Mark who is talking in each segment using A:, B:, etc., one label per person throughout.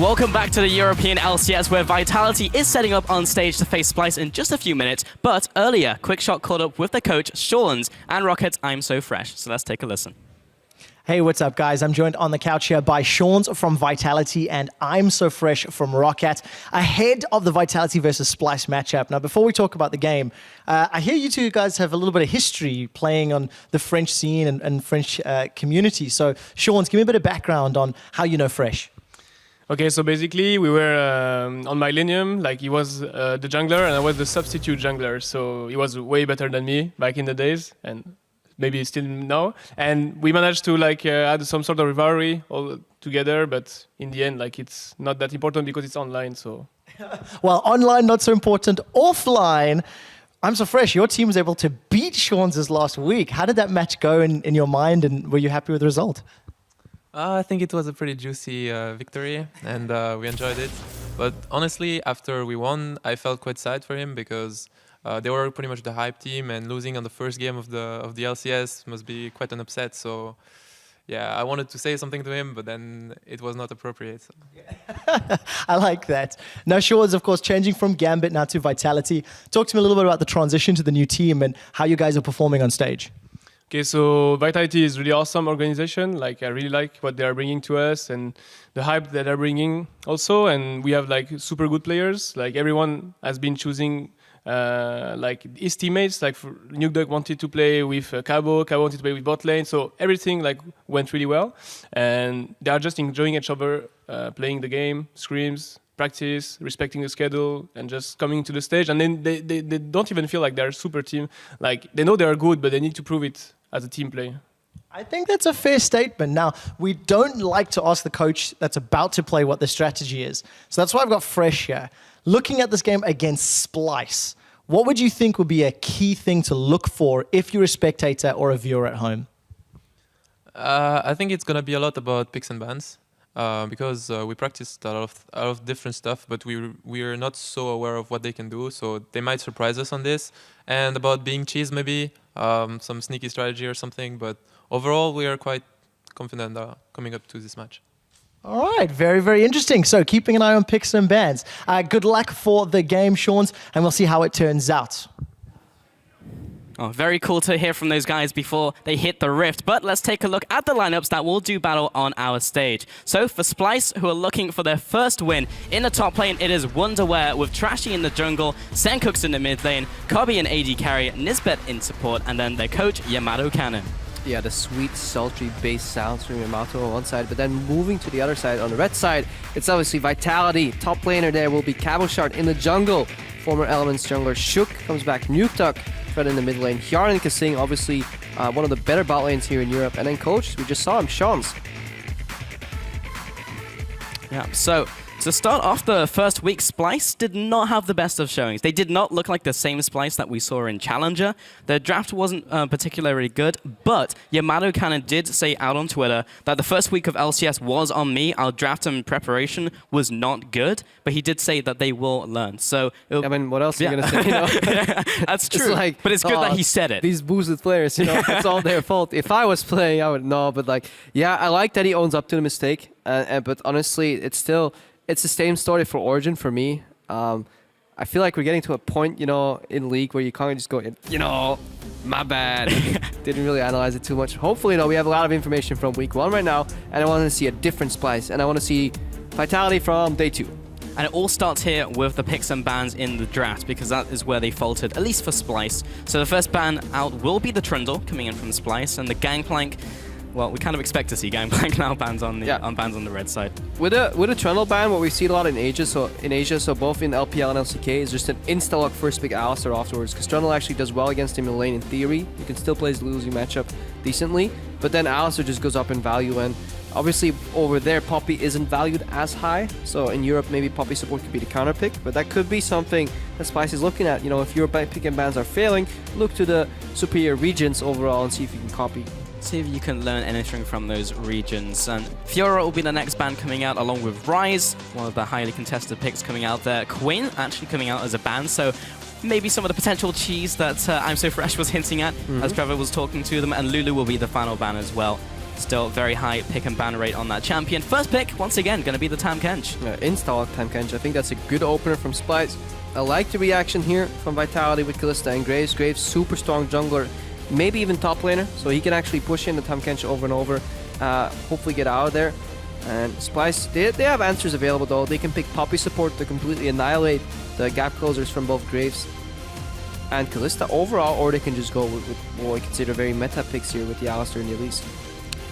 A: Welcome back to the European LCS, where Vitality is setting up on stage to face Splyce in just a few minutes. But earlier, Quickshot caught up with the coach, Shawns, and Rocket's I'm So Fresh. So let's take a listen.
B: Hey, what's up, guys? I'm joined on the couch here by Shawns from Vitality and I'm So Fresh from Rocket, ahead of the Vitality versus Splyce matchup. Now, before we talk about the game, I hear you two guys have a little bit of history playing on the French scene and French community. So, Shawns, give me a bit of background on how you know Fresh.
C: Okay, so basically we were on Millennium, like he was the jungler and I was the substitute jungler, so he was way better than me back in the days and maybe still now. And we managed to like add some sort of rivalry all together, but in the end, like it's not that important because it's online, so.
B: Well, online, not so important. Offline, I'm So Fresh, your team was able to beat Shawns' last week. How did that match go in your mind and were you happy with the result?
D: I think it was a pretty juicy victory and we enjoyed it. But honestly, after we won, I felt quite sad for him because they were pretty much the hype team and losing on the first game of the LCS must be quite an upset. So yeah, I wanted to say something to him, but then it was not appropriate. So.
B: I like that. Now, Shawns, of course, changing from Gambit now to Vitality. Talk to me a little bit about the transition to the new team and how you guys are performing on stage.
C: Okay, so Vitality is really awesome organization. Like I really like what they are bringing to us and the hype that they're bringing also. And we have like super good players. Like everyone has been choosing like his teammates. Like Nukeduck wanted to play with Cabo wanted to play with bot lane. So everything like went really well. And they are just enjoying each other, playing the game, scrims, practice, respecting the schedule, and just coming to the stage. And then they don't even feel like they're a super team. Like they know they are good, but they need to prove it as a team play.
B: I think that's a fair statement. Now, we don't like to ask the coach that's about to play what the strategy is. So that's why I've got Fresh here. Looking at this game against Splyce, what would you think would be a key thing to look for if you're a spectator or a viewer at home?
D: I think it's going to be a lot about picks and bans. Because we practiced a lot of different stuff, but we're not so aware of what they can do, so they might surprise us on this. And about being cheese, maybe some sneaky strategy or something. But overall, we are quite confident coming up to this match.
B: All right, very, very interesting. So keeping an eye on picks and bans. Good luck for the game, Shawns, and we'll see how it turns out.
A: Oh, very cool to hear from those guys before they hit the rift. But let's take a look at the lineups that will do battle on our stage. So for Splyce, who are looking for their first win in the top lane, it is Wonderwear with Trashy in the jungle, Sencooks in the mid lane, Kobe and AD carry, Nisbet in support, and then their coach, Yamato Cannon.
E: Yeah, the sweet, sultry bass sounds from Yamato on one side, but then moving to the other side, on the red side, it's obviously Vitality. Top laner there will be Cabochard in the jungle. Former Elements jungler Shook comes back, Nukeduck Fred in the mid lane, Hjarn and Kasing, obviously one of the better bot lanes here in Europe, and then coach, we just saw him, Shawns.
A: Yeah, so to start off the first week, Splyce did not have the best of showings. They did not look like the same Splyce that we saw in Challenger. Their draft wasn't particularly good, but Yamato Cannon did say out on Twitter that the first week of LCS was on me. Our draft and preparation was not good, but he did say that they will learn. So
E: I mean, what else are you going to say? You know?
A: That's true, but it's good that he said it.
E: These boosted players, you know, it's all their fault. If I was playing, I would know, but like, yeah, I like that he owns up to the mistake, but honestly, it's the same story for Origin for me. I feel like we're getting to a point, you know, in League where you can't just go, you know, my bad. Didn't really analyze it too much. Hopefully, you know, we have a lot of information from week 1 right now, and I want to see a different Splyce, and I want to see Vitality from day 2.
A: And it all starts here with the picks and bans in the draft, because that is where they faltered, at least for Splyce. So the first ban out will be the Trundle coming in from Splyce, and the Gangplank. Well, we kind of expect to see Gangplank now bans on the red side. With
E: a Trundle ban, what we see a lot in Asia, so both in LPL and LCK, is just an insta-lock first pick Alistar afterwards, because Trundle actually does well against him in lane in theory. You can still play his losing matchup decently, but then Alistar just goes up in value, and obviously over there Poppy isn't valued as high, so in Europe maybe Poppy support could be the counter pick, but that could be something that Splyce is looking at. You know, if your pick and bans are failing, look to the superior regions overall and see if you can copy.
A: See if you can learn anything from those regions. And Fiora will be the next ban coming out, along with Ryze, one of the highly contested picks coming out there. Quinn actually coming out as a ban, so maybe some of the potential cheese that I'm So Fresh was hinting at as Trevor was talking to them. And Lulu will be the final ban as well. Still very high pick and ban rate on that champion. First pick, once again, going to be the Tam Kench.
E: Insta-lock Tam Kench. I think that's a good opener from Splyce. I like the reaction here from Vitality with Kalista and Graves. Graves, super strong jungler, maybe even top laner, so he can actually push in the Tam Kench over and over, hopefully get out of there. And Splyce, they have answers available though. They can pick Poppy support to completely annihilate the gap closers from both Graves and Kalista overall, or they can just go with what I consider very meta picks here with the Alistar and the Elise.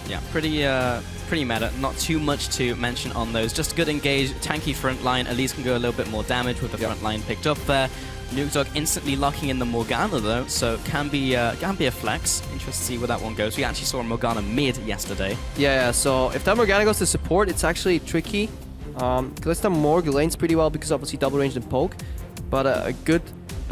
A: Yeah, pretty meta. Not too much to mention on those. Just good engage, tanky front line. Elise can go a little bit more damage with the front line picked up there. Nukedog instantly locking in the Morgana though, so can be a flex. Interested to see where that one goes. We actually saw a Morgana mid yesterday.
E: Yeah, so if that Morgana goes to support, it's actually tricky. Kalista Morg lanes pretty well because obviously double ranged and poke, but a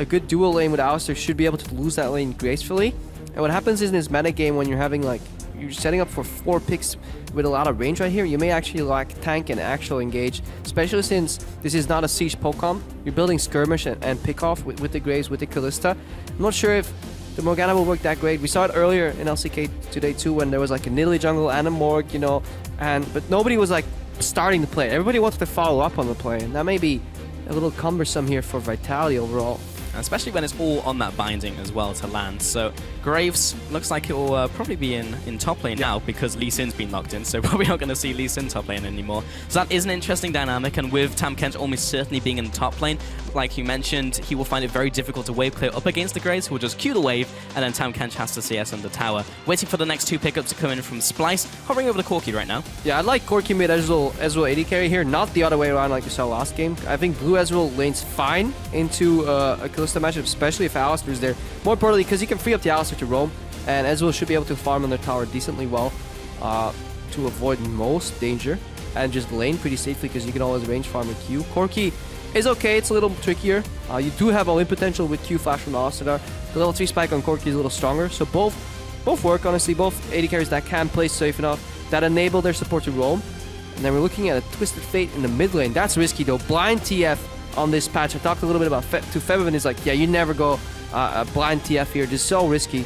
E: good dual lane with Alistar should be able to lose that lane gracefully. And what happens is in this meta game, when you're having like, you're setting up for 4 picks with a lot of range right here, you may actually lack tank and actual engage, especially since this is not a siege poke comp. You're building skirmish and pick off with the Graves, with the Kalista. I'm not sure if the Morgana will work that great. We saw it earlier in LCK today too, when there was like a Nidalee jungle and a Morg, you know, but nobody was like starting the play. Everybody wanted to follow up on the play, and that may be a little cumbersome here for Vitality overall.
A: Especially when it's all on that binding as well to land. So Graves looks like it will probably be in top lane now because Lee Sin's been locked in, so probably not going to see Lee Sin top lane anymore. So that is an interesting dynamic, and with Tam Kench almost certainly being in the top lane, like you mentioned, he will find it very difficult to wave clear up against the Graves, who will just queue the wave, and then Tam Kench has to CS under tower. Waiting for the next 2 pickups to come in from Splyce, hovering over the Corki right now.
E: Yeah, I'd like Corki mid Ezreal AD carry here, not the other way around like you saw last game. I think blue Ezreal lanes fine into a Kalista matchup, especially if Alistar is there. More importantly, because you can free up the Alistar to roam, and Ezreal should be able to farm on their tower decently well to avoid most danger, and just lane pretty safely because you can always range farm with Q. Corki is okay, it's a little trickier. You do have all-in potential with Q flash from Alistar. The level 3 spike on Corki is a little stronger, so both work, honestly. Both AD carries that can play safe enough, that enable their support to roam. And then we're looking at a Twisted Fate in the mid lane. That's risky though. Blind TF on this patch. I talked a little bit about to Feb, and he's like, yeah, you never go a blind TF here. Just so risky.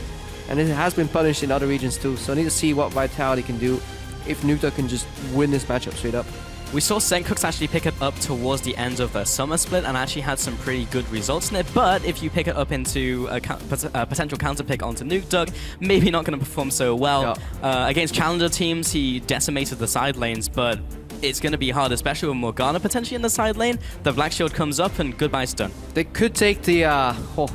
E: And it has been punished in other regions too. So I need to see what Vitality can do if Nukta can just win this matchup straight up.
A: We saw Sencooks actually pick it up towards the end of the summer split and actually had some pretty good results in it, but if you pick it up into a potential counter pick onto Nukedog, maybe not going to perform so well. Yeah. Against challenger teams, he decimated the side lanes, but it's going to be hard, especially with Morgana potentially in the side lane. The Black Shield comes up and goodbye stun.
E: They could take the,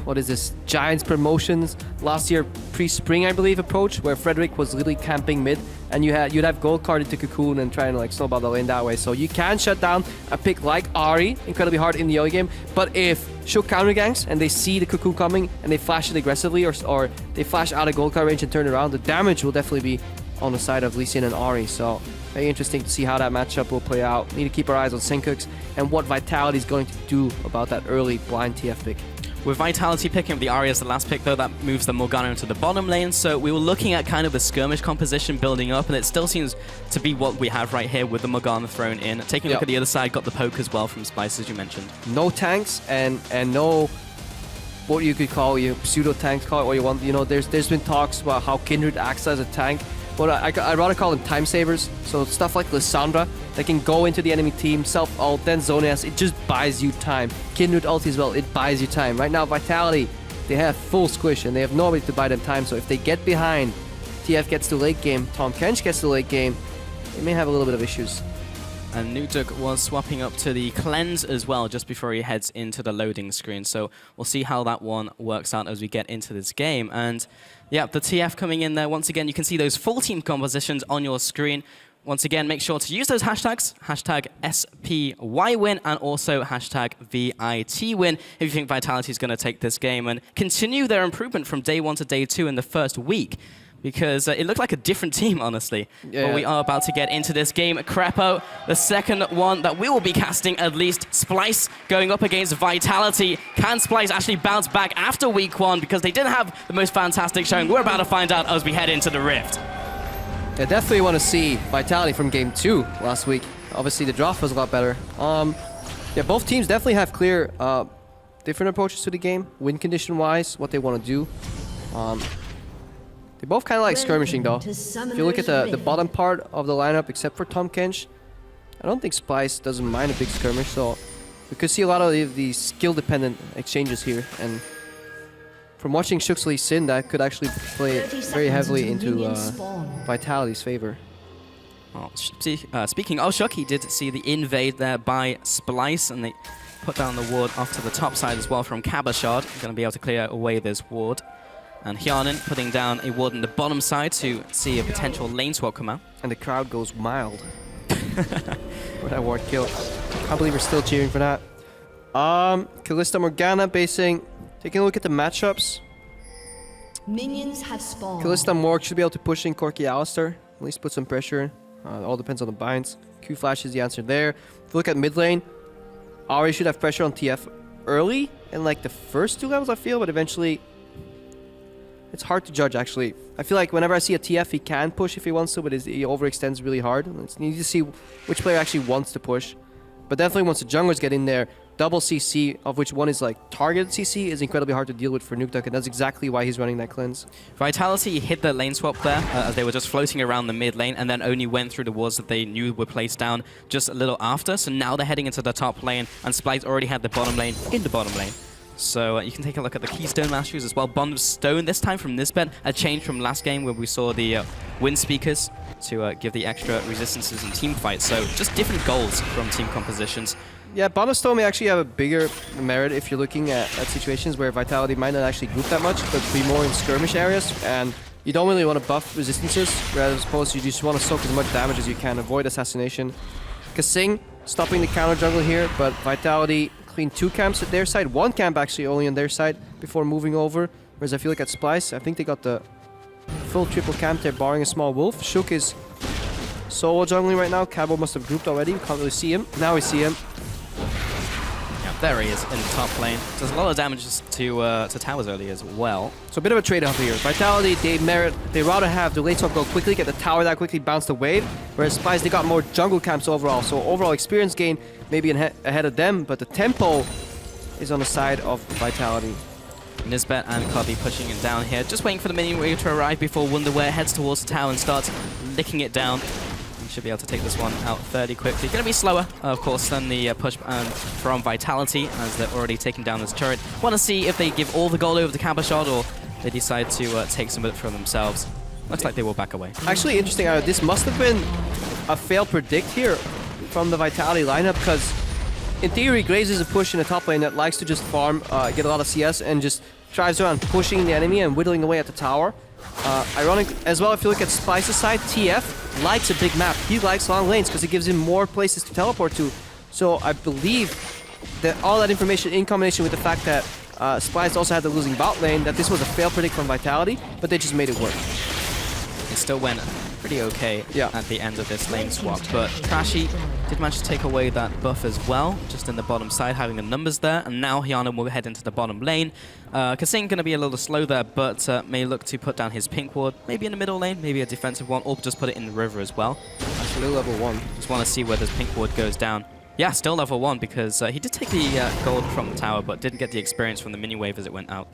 E: what is this, Giants promotions last year pre-spring, I believe, approach, where Frederick was literally camping mid, and you'd have gold card into Cocoon and try and like snowball the lane that way. So you can shut down a pick like Ahri incredibly hard in the early game, but if Shook counter ganks and they see the Cocoon coming and they flash it aggressively, or they flash out of gold card range and turn it around, the damage will definitely be on the side of Lee Sin and Ahri. So very interesting to see how that matchup will play out. Need to keep our eyes on Sencooks and what Vitality is going to do about that early blind TF pick.
A: With Vitality picking up the Ahri as the last pick, though, that moves the Morgana into the bottom lane. So we were looking at kind of the skirmish composition building up, and it still seems to be what we have right here with the Morgana thrown in. Taking a look at the other side, got the poke as well from Splyce, as you mentioned. No
E: tanks and no what you could call pseudo tanks, call it what you want. You know, there's been talks about how Kindred acts as a tank. But I'd rather call them time savers. So stuff like Lissandra that can go into the enemy team, self-ult, then zone S. It just buys you time. Kindred ulti as well, it buys you time. Right now, Vitality, they have full squish and they have nobody to buy them time. So if they get behind, TF gets to late game, Tahm Kench gets to late game, they may have a little bit of issues.
A: And Nukedog was swapping up to the cleanse as well just before he heads into the loading screen. So we'll see how that one works out as we get into this game. And yeah, the TF coming in there. Once again, you can see those full team compositions on your screen. Once again, make sure to use those hashtags, hashtag SPYWin and also hashtag VITWin if you think Vitality is going to take this game and continue their improvement from day 1 to day 2 in the first week. Because it looked like a different team, honestly. Yeah. But we are about to get into this game. Crepo, the second one that we will be casting at least. Splyce going up against Vitality. Can Splyce actually bounce back after week 1? Because they didn't have the most fantastic showing. We're about to find out as we head into the Rift.
E: I definitely want to see Vitality from game 2 last week. Obviously, the draft was a lot better. Yeah, both teams definitely have clear, different approaches to the game. Win condition-wise, what they want to do. They both kind of like skirmishing though. If you look at the bottom part of the lineup, except for Tom Kench, I don't think Splyce doesn't mind a big skirmish, so we could see a lot of the skill-dependent exchanges here. And from watching Shuxley Sin, that could actually play very heavily into Vitality's favor.
A: Well, speaking of Shook, he did see the invade there by Splyce, and they put down the ward off to the top side as well from Cabashard. Going to be able to clear away this ward. And Hyanin putting down a ward on the bottom side to see a potential lane swap come out.
E: And the crowd goes mild for that ward kill. Can't believe we're still cheering for that. Kalista Morgana basing. Taking a look at the matchups.
F: Minions have spawned.
E: Kalista Morg should be able to push in Corki Alistar. At least put some pressure. All depends on the binds. Q Flash is the answer there. If you look at mid lane, Ari should have pressure on TF early in like the first 2 levels, I feel, but eventually it's hard to judge actually. I feel like whenever I see a TF, he can push if he wants to, but he overextends really hard. It's need to see which player actually wants to push. But definitely once the junglers get in there, double CC, of which one is like targeted CC, is incredibly hard to deal with for Nukeduck, and that's exactly why he's running that cleanse.
A: Vitality hit the lane swap there as they were just floating around the mid lane and then only went through the wards that they knew were placed down just a little after. So now they're heading into the top lane, and Splyce already had the bottom lane in the bottom lane. So you can take a look at the Keystone Masters as well. Bond of Stone this time from Nisbet, a change from last game where we saw the wind speakers to give the extra resistances in team fights. So just different goals from team compositions.
E: Yeah, Bond of Stone may actually have a bigger merit if you're looking at situations where Vitality might not actually group that much, but be more in skirmish areas, and you don't really want to buff resistances, whereas opposed you just want to soak as much damage as you can, avoid assassination. Kasing stopping the counter jungle here, but Vitality clean 2 camps at their side, 1 camp actually only on their side before moving over, whereas I feel like at Splyce, I think they got the full triple camp there, barring a small wolf. Shook is solo jungling right now. Cabo must have grouped already, we can't really see him. Now we see him.
A: Yeah, there he is in the top lane. Does a lot of damage to towers early as well.
E: So a bit of a trade-off here. Vitality, they rather have the lane swap go quickly, get the tower that quickly, bounce the wave, whereas Splyce, they got more jungle camps overall. So overall experience gain maybe ahead of them, but the tempo is on the side of Vitality.
A: Nisbet and Cubby pushing him down here, just waiting for the minion wave to arrive before Wonderwear heads towards the tower and starts licking it down. He should be able to take this one out fairly quickly. Going to be slower, of course, than the push from Vitality, as they're already taking down this turret. Want to see if they give all the gold over to Cabashard or they decide to take some of it for themselves. Looks like they will back away.
E: Actually, interesting. This must have been a fail predict here from the Vitality lineup, because in theory, Graze is a push in the top lane that likes to just farm, get a lot of CS, and just tries around pushing the enemy and whittling away at the tower. Ironic as well, if you look at Splyce's side, TF likes a big map. He likes long lanes because it gives him more places to teleport to. So I believe that all that information in combination with the fact that Splyce also had the losing bot lane, that this was a fail predict from Vitality, but they just made it work.
A: It still went pretty okay at the end of this lane swap, but Trashy did manage to take away that buff as well, just in the bottom side, having the numbers there, and now Hyanin will head into the bottom lane. Kasing going to be a little slow there, but may look to put down his pink ward, maybe in the middle lane, maybe a defensive one, or just put it in the river as well.
E: Actually, level 1.
A: Just want to see where this pink ward goes down. Yeah, still level 1, because he did take the gold from the tower, but didn't get the experience from the mini wave as it went out.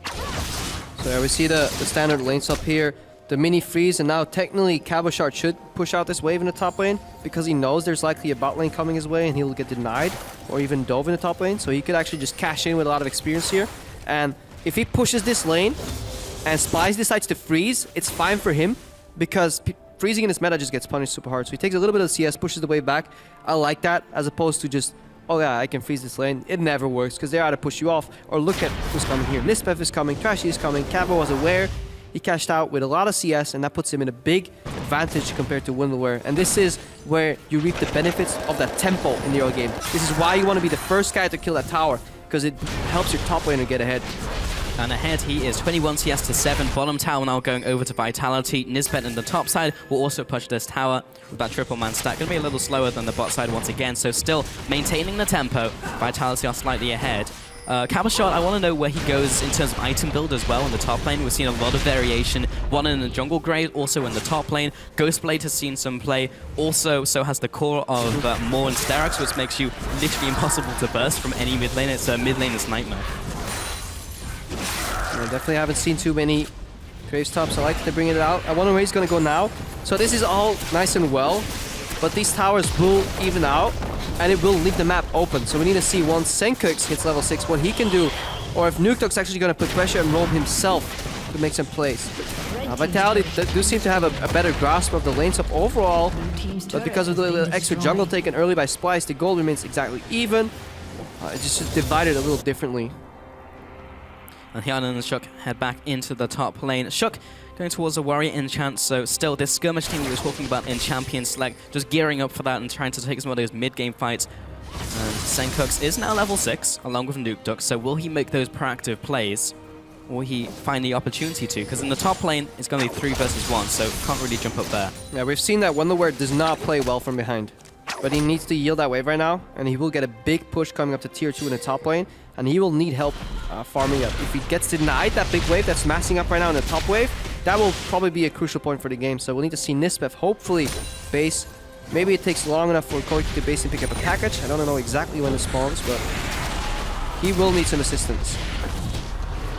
E: So yeah, we see the standard lanes up here. The mini freeze, and now technically Cabashard should push out this wave in the top lane because he knows there's likely a bot lane coming his way and he'll get denied or even dove in the top lane. So he could actually just cash in with a lot of experience here. And if he pushes this lane and Splyce decides to freeze, it's fine for him because freezing in this meta just gets punished super hard. So he takes a little bit of CS, pushes the wave back. I like that as opposed to just, oh yeah, I can freeze this lane. It never works because they're out to push you off. Or look at who's coming here. Nisbeth is coming, Trashy is coming, Cabo was aware. He cashed out with a lot of CS, and that puts him in a big advantage compared to Windleware. And this is where you reap the benefits of that tempo in the early game. This is why you want to be the first guy to kill that tower, because it helps your top laner get ahead.
A: And ahead he is 21 CS to 7. Bottom tower now going over to Vitality. Nisbet in the top side will also push this tower with that triple man stack. Going to be a little slower than the bot side once again, so still maintaining the tempo. Vitality are slightly ahead. Cabashard, I want to know where he goes in terms of item build as well in the top lane. We've seen a lot of variation, one in the jungle grade, also in the top lane. Ghostblade has seen some play, also so has the core of Maw and Sterak's, which makes you literally impossible to burst from any mid lane. It's a mid laner's nightmare.
E: I definitely haven't seen too many Graves tops, I like that they're bringing it out. I wonder where he's going to go now. So this is all nice and well, but these towers will even out, and it will leave the map open. So we need to see once Senkux hits level 6 what he can do, or if Nuketo's actually going to put pressure and roam himself to make some plays. Vitality do seem to have a better grasp of the lane swap overall, but because of the little extra jungle taken early by Splyce, the goal remains exactly even. It's just divided a little differently.
A: And Hyanan and Shook head back into the top lane. Shook going towards a warrior enchant, so still this skirmish team we were talking about in Champion Select, just gearing up for that and trying to take some of those mid-game fights. And Senkux is now level 6, along with Nukeduk, so will he make those proactive plays? Or will he find the opportunity to? Because in the top lane, it's going to be 3 versus 1, so can't really jump up there.
E: Yeah, we've seen that Wonderware does not play well from behind. But he needs to yield that wave right now, and he will get a big push coming up to tier 2 in the top lane, and he will need help farming up. If he gets denied that big wave that's massing up right now in the top wave, that will probably be a crucial point for the game. So we'll need to see Nisbeth hopefully base. Maybe it takes long enough for Koiki to base and pick up a package. I don't know exactly when it spawns, but he will need some assistance.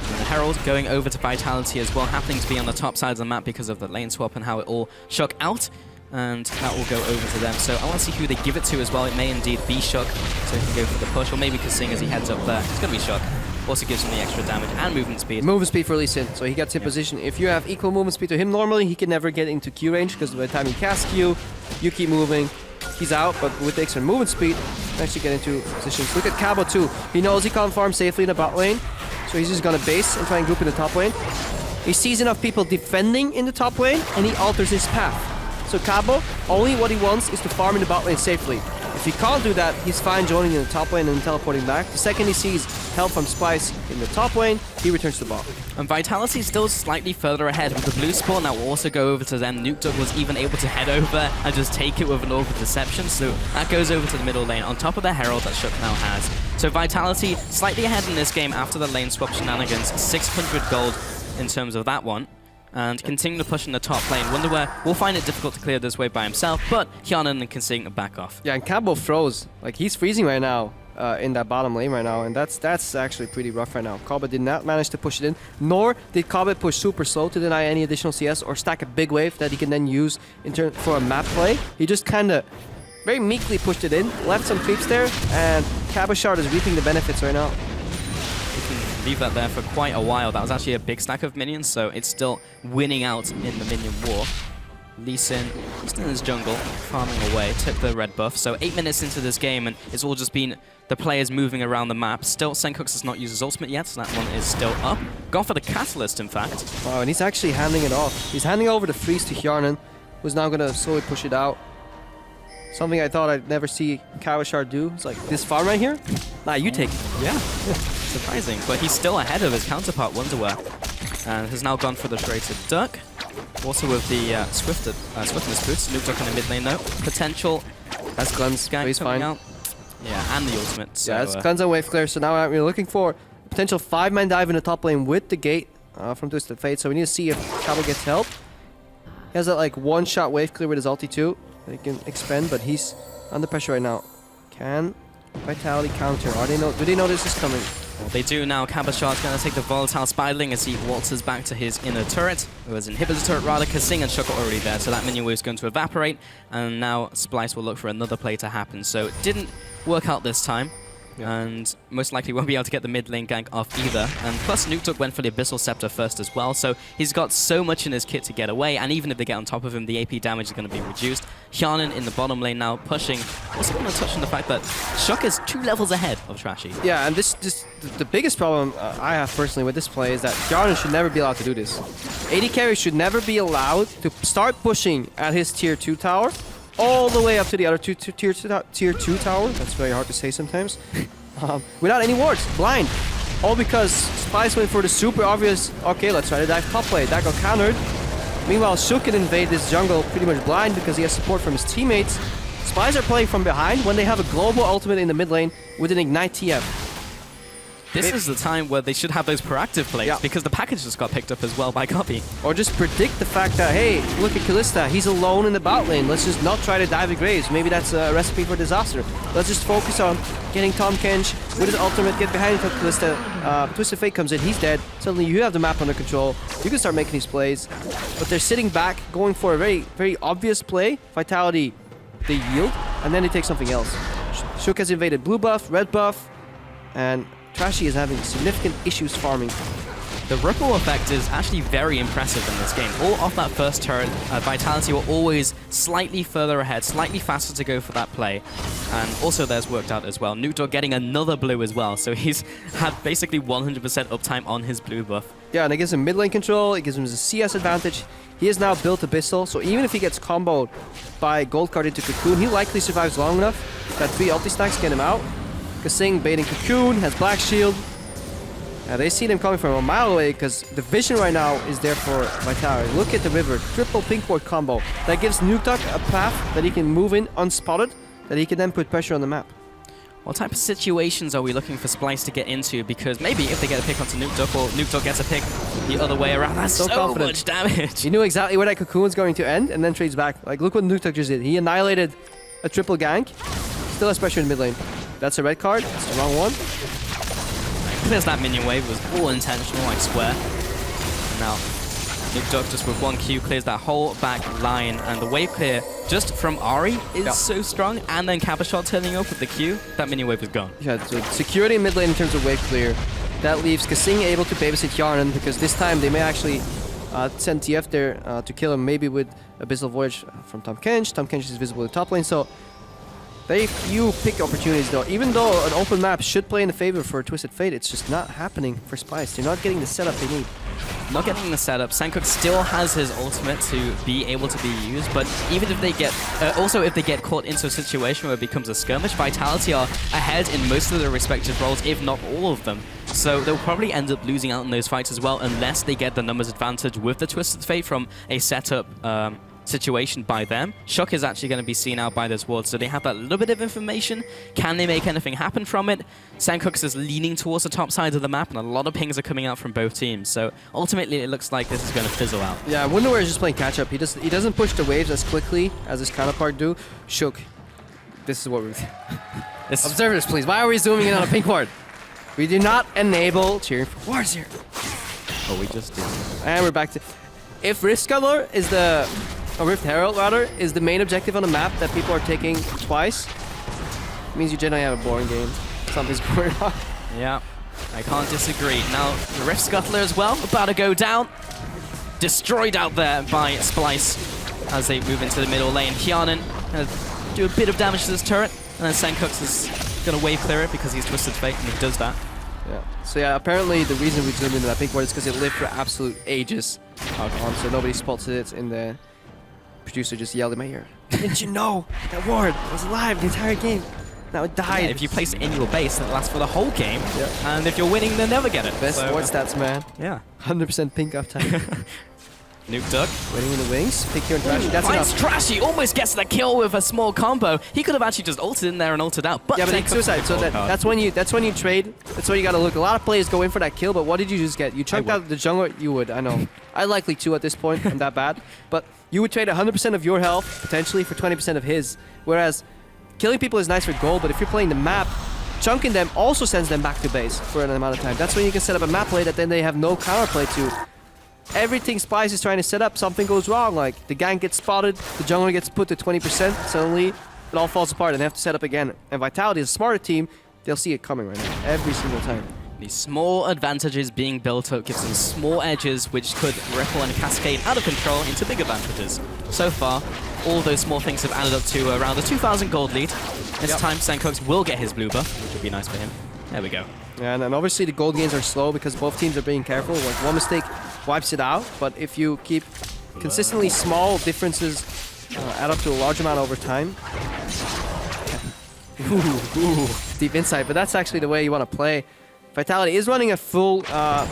A: And the Herald going over to Vitality as well, happening to be on the top side of the map because of the lane swap and how it all shook out. And that will go over to them. So I want to see who they give it to as well. It may indeed be Shook, so he can go for the push, or maybe Kasing as he heads up there. It's going to be Shook. Also gives him the extra damage and movement speed.
E: Movement speed for Lee Sin, so he gets in position. If you have equal movement speed to him normally, he can never get into Q range, because by the time he casts Q, you keep moving, he's out, but with the extra movement speed, you can actually get into positions. Look at Cabo too. He knows he can't farm safely in the bot lane, so he's just going to base and try and group in the top lane. He sees enough people defending in the top lane, and he alters his path. So Cabo, only what he wants is to farm in the bot lane safely. If he can't do that, he's fine joining in the top lane and teleporting back. The second he sees help from Splyce in the top lane, he returns to the bot.
A: And Vitality is still slightly further ahead with the blue spawn. That will also go over to them. Nukeduk was even able to head over and just take it with an Orb of Deception. So that goes over to the middle lane on top of the Herald that Shook now has. So Vitality slightly ahead in this game after the lane swap shenanigans. 600 gold in terms of that one. And continue to push in the top lane. Wonderware will find it difficult to clear this wave by himself, but Hyanan and Kasing back off.
E: Yeah, and Cabo froze. Like, he's freezing right now in that bottom lane right now, and that's actually pretty rough right now. Cobbett did not manage to push it in, nor did Cobbett push super slow to deny any additional CS or stack a big wave that he can then use in turn for a map play. He just kind of very meekly pushed it in, left some creeps there, and Cabochard is reaping the benefits right now.
A: Leave that there for quite a while. That was actually a big stack of minions, so it's still winning out in the minion war. Lee Sin, just in his jungle, farming away, took the red buff. So 8 minutes into this game, and it's all just been the players moving around the map. Still, Senkux has not used his ultimate yet, so that one is still up. Gone for the Catalyst, in fact.
E: Wow, and he's actually handing it off. He's handing over the freeze to Hjarnan, who's now going to slowly push it out. Something I thought I'd never see Cabochard do. It's like, this farm right here? Nah, you take it.
A: Yeah. Surprising, but he's still ahead of his counterpart, Wonderware, and has now gone for the Serrated Duck. Also with the Swiftness boots. Nukeduk in the mid lane though. Potential.
E: That's Glenn's.
A: Gank
E: He's fine.
A: out. Yeah, and the ultimate. So,
E: yeah, that's Glenn's on wave clear. So now we're looking for a potential 5-man dive in the top lane with the gate from Twisted Fate. So we need to see if Cabo gets help. He has that like one-shot wave clear with his ulti too that he can expend, but he's under pressure right now. Can Vitality counter? Do they know this is coming?
A: Well, they do now. Cabochard's going to take the Volatile Spiderling as he waltzes back to his inner turret. It was inhibitor turret rather. Kasing and Shook are already there, so that minion wave is going to evaporate. And now Splyce will look for another play to happen. So it didn't work out this time. And most likely won't be able to get the mid lane gank off either. And plus Nukeduk went for the Abyssal Scepter first as well, so he's got so much in his kit to get away, and even if they get on top of him, the AP damage is going to be reduced. Hjarnan in the bottom lane now pushing. Also want to touch on the fact that Shook is 2 levels ahead of Trashy.
E: Yeah, and the biggest problem I have personally with this play is that Hjarnan should never be allowed to do this. AD carry should never be allowed to start pushing at his tier 2 tower all the way up to the other tier 2 tower. That's very hard to say sometimes. Without any wards, blind. All because Splyce went for the super obvious, okay, let's try to dive top play. That got countered. Meanwhile, Shook can invade this jungle pretty much blind because he has support from his teammates. Splyce are playing from behind when they have a global ultimate in the mid lane with an Ignite TF.
A: This is the time where they should have those proactive plays because the package just got picked up as well by Copy.
E: Or just predict the fact that, hey, look at Kalista, he's alone in the bot lane. Let's just not try to dive the Graves. Maybe that's a recipe for disaster. Let's just focus on getting Tahm Kench with his ultimate, get behind Kalista. Twisted Fate comes in, he's dead. Suddenly you have the map under control. You can start making these plays. But they're sitting back, going for a very, very obvious play. Vitality, they yield, and then they take something else. Shook has invaded blue buff, red buff, and Trashy is having significant issues farming.
A: The ripple effect is actually very impressive in this game. All off that first turret, Vitality were always slightly further ahead, slightly faster to go for that play. And also theirs worked out as well. Nuke Dog getting another blue as well, so he's had basically 100% uptime on his blue buff.
E: Yeah, and it gives him mid lane control, it gives him his CS advantage. He has now built Abyssal, so even if he gets comboed by Gold Card into Cocoon, he likely survives long enough that 3 ulti stacks get him out. Kasing baiting Cocoon, has Black Shield. They see them coming from a mile away because the vision right now is there for Vitality. Look at the river, triple pink ward combo. That gives Nuke Dog a path that he can move in unspotted, that he can then put pressure on the map.
A: What type of situations are we looking for Splyce to get into? Because maybe if they get a pick onto Nuke Dog, or Nuke Dog gets a pick the other way around, that's so much damage.
E: He knew exactly where that Cocoon's going to end and then trades back. Like, look what Nuke Dog just did. He annihilated a triple gank, still has pressure in mid lane. That's a red card, that's the wrong one.
A: Clears that minion wave, it was all intentional, I swear. Now, Nuke Dog just with 1 Q clears that whole back line, and the wave clear just from Ahri is so strong, and then Cabochon turning up with the Q, that minion wave is gone.
E: Yeah, so security in mid lane in terms of wave clear. That leaves Kasing able to babysit Yarnan, because this time they may actually send TF there to kill him, maybe with Abyssal Voyage from Tahm Kench. Tahm Kench is visible in the top lane, so very few pick opportunities though. Even though an open map should play in the favor for Twisted Fate, it's just not happening for Splyce. They're not getting the setup they need.
A: Not getting the setup. Sankuk still has his ultimate to be able to be used, but even if they get, also if they get caught into a situation where it becomes a skirmish, Vitality are ahead in most of their respective roles, if not all of them. So they'll probably end up losing out in those fights as well, unless they get the numbers advantage with the Twisted Fate from a setup situation by them. Shook is actually going to be seen out by this ward, so they have that little bit of information. Can they make anything happen from it? Sankooks is leaning towards the top side of the map, and a lot of pings are coming out from both teams. So ultimately, it looks like this is going to fizzle out.
E: Yeah, Wonderware is just playing catch up. He doesn't push the waves as quickly as his counterpart do. Shook, this is what we're. Observers, please. Why are we zooming in on a pink ward? We do not enable cheering for wards here.
A: Oh, we just did.
E: And we're back to. If Rift Scuttler is the. Or Rift Herald, rather, is the main objective on the map that people are taking twice, it means you generally have a boring game. Something's going on.
A: Yeah, I can't disagree. Now, the Rift Scuttler as well, about to go down. Destroyed out there by Splyce as they move into the middle lane. Hyanan going to do a bit of damage to this turret, and then Sankooks is going to wave clear it because he's Twisted Fate, and he does that.
E: Yeah. So yeah, apparently the reason we zoomed into that pink ward is because it lived for absolute ages. So nobody spots it in the... Producer just yelled in my ear. Didn't you know that ward was alive the entire game? Now it died.
A: Yeah, if you place it in your base, then it lasts for the whole game. Yep. And if you're winning, they'll never get it.
E: Best ward stats, man.
A: Yeah.
E: 100% pink uptime.
A: Nuke Dog.
E: Waiting in the wings. Pick here and Trashy. That's
A: finds
E: enough.
A: Trashy almost gets the kill with a small combo. He could have actually just ulted in there and ulted out. But
E: yeah, but it's suicide. So that's when you trade. That's when you gotta look. A lot of players go in for that kill, but what did you just get? You chunked out the jungler. You would. I know. I likely too at this point. I'm that bad. But you would trade 100% of your health potentially for 20% of his. Whereas killing people is nice for gold, but if you're playing the map, chunking them also sends them back to base for an amount of time. That's when you can set up a map play that then they have no counterplay to. Everything Splyce is trying to set up, something goes wrong. Like, the gank gets spotted, the jungler gets put to 20%, suddenly it all falls apart and they have to set up again. And Vitality is a smarter team, they'll see it coming right now, every single time.
A: These small advantages being built up gives them small edges which could ripple and cascade out of control into big advantages. So far, all those small things have added up to around a 2,000 gold lead. This time, Sankooks will get his blue buff, which would be nice for him. There we go.
E: Yeah, and obviously the gold gains are slow because both teams are being careful. Like, one mistake wipes it out, but if you keep consistently small differences add up to a large amount over time. Ooh, deep insight, but that's actually the way you want to play. Vitality is running a full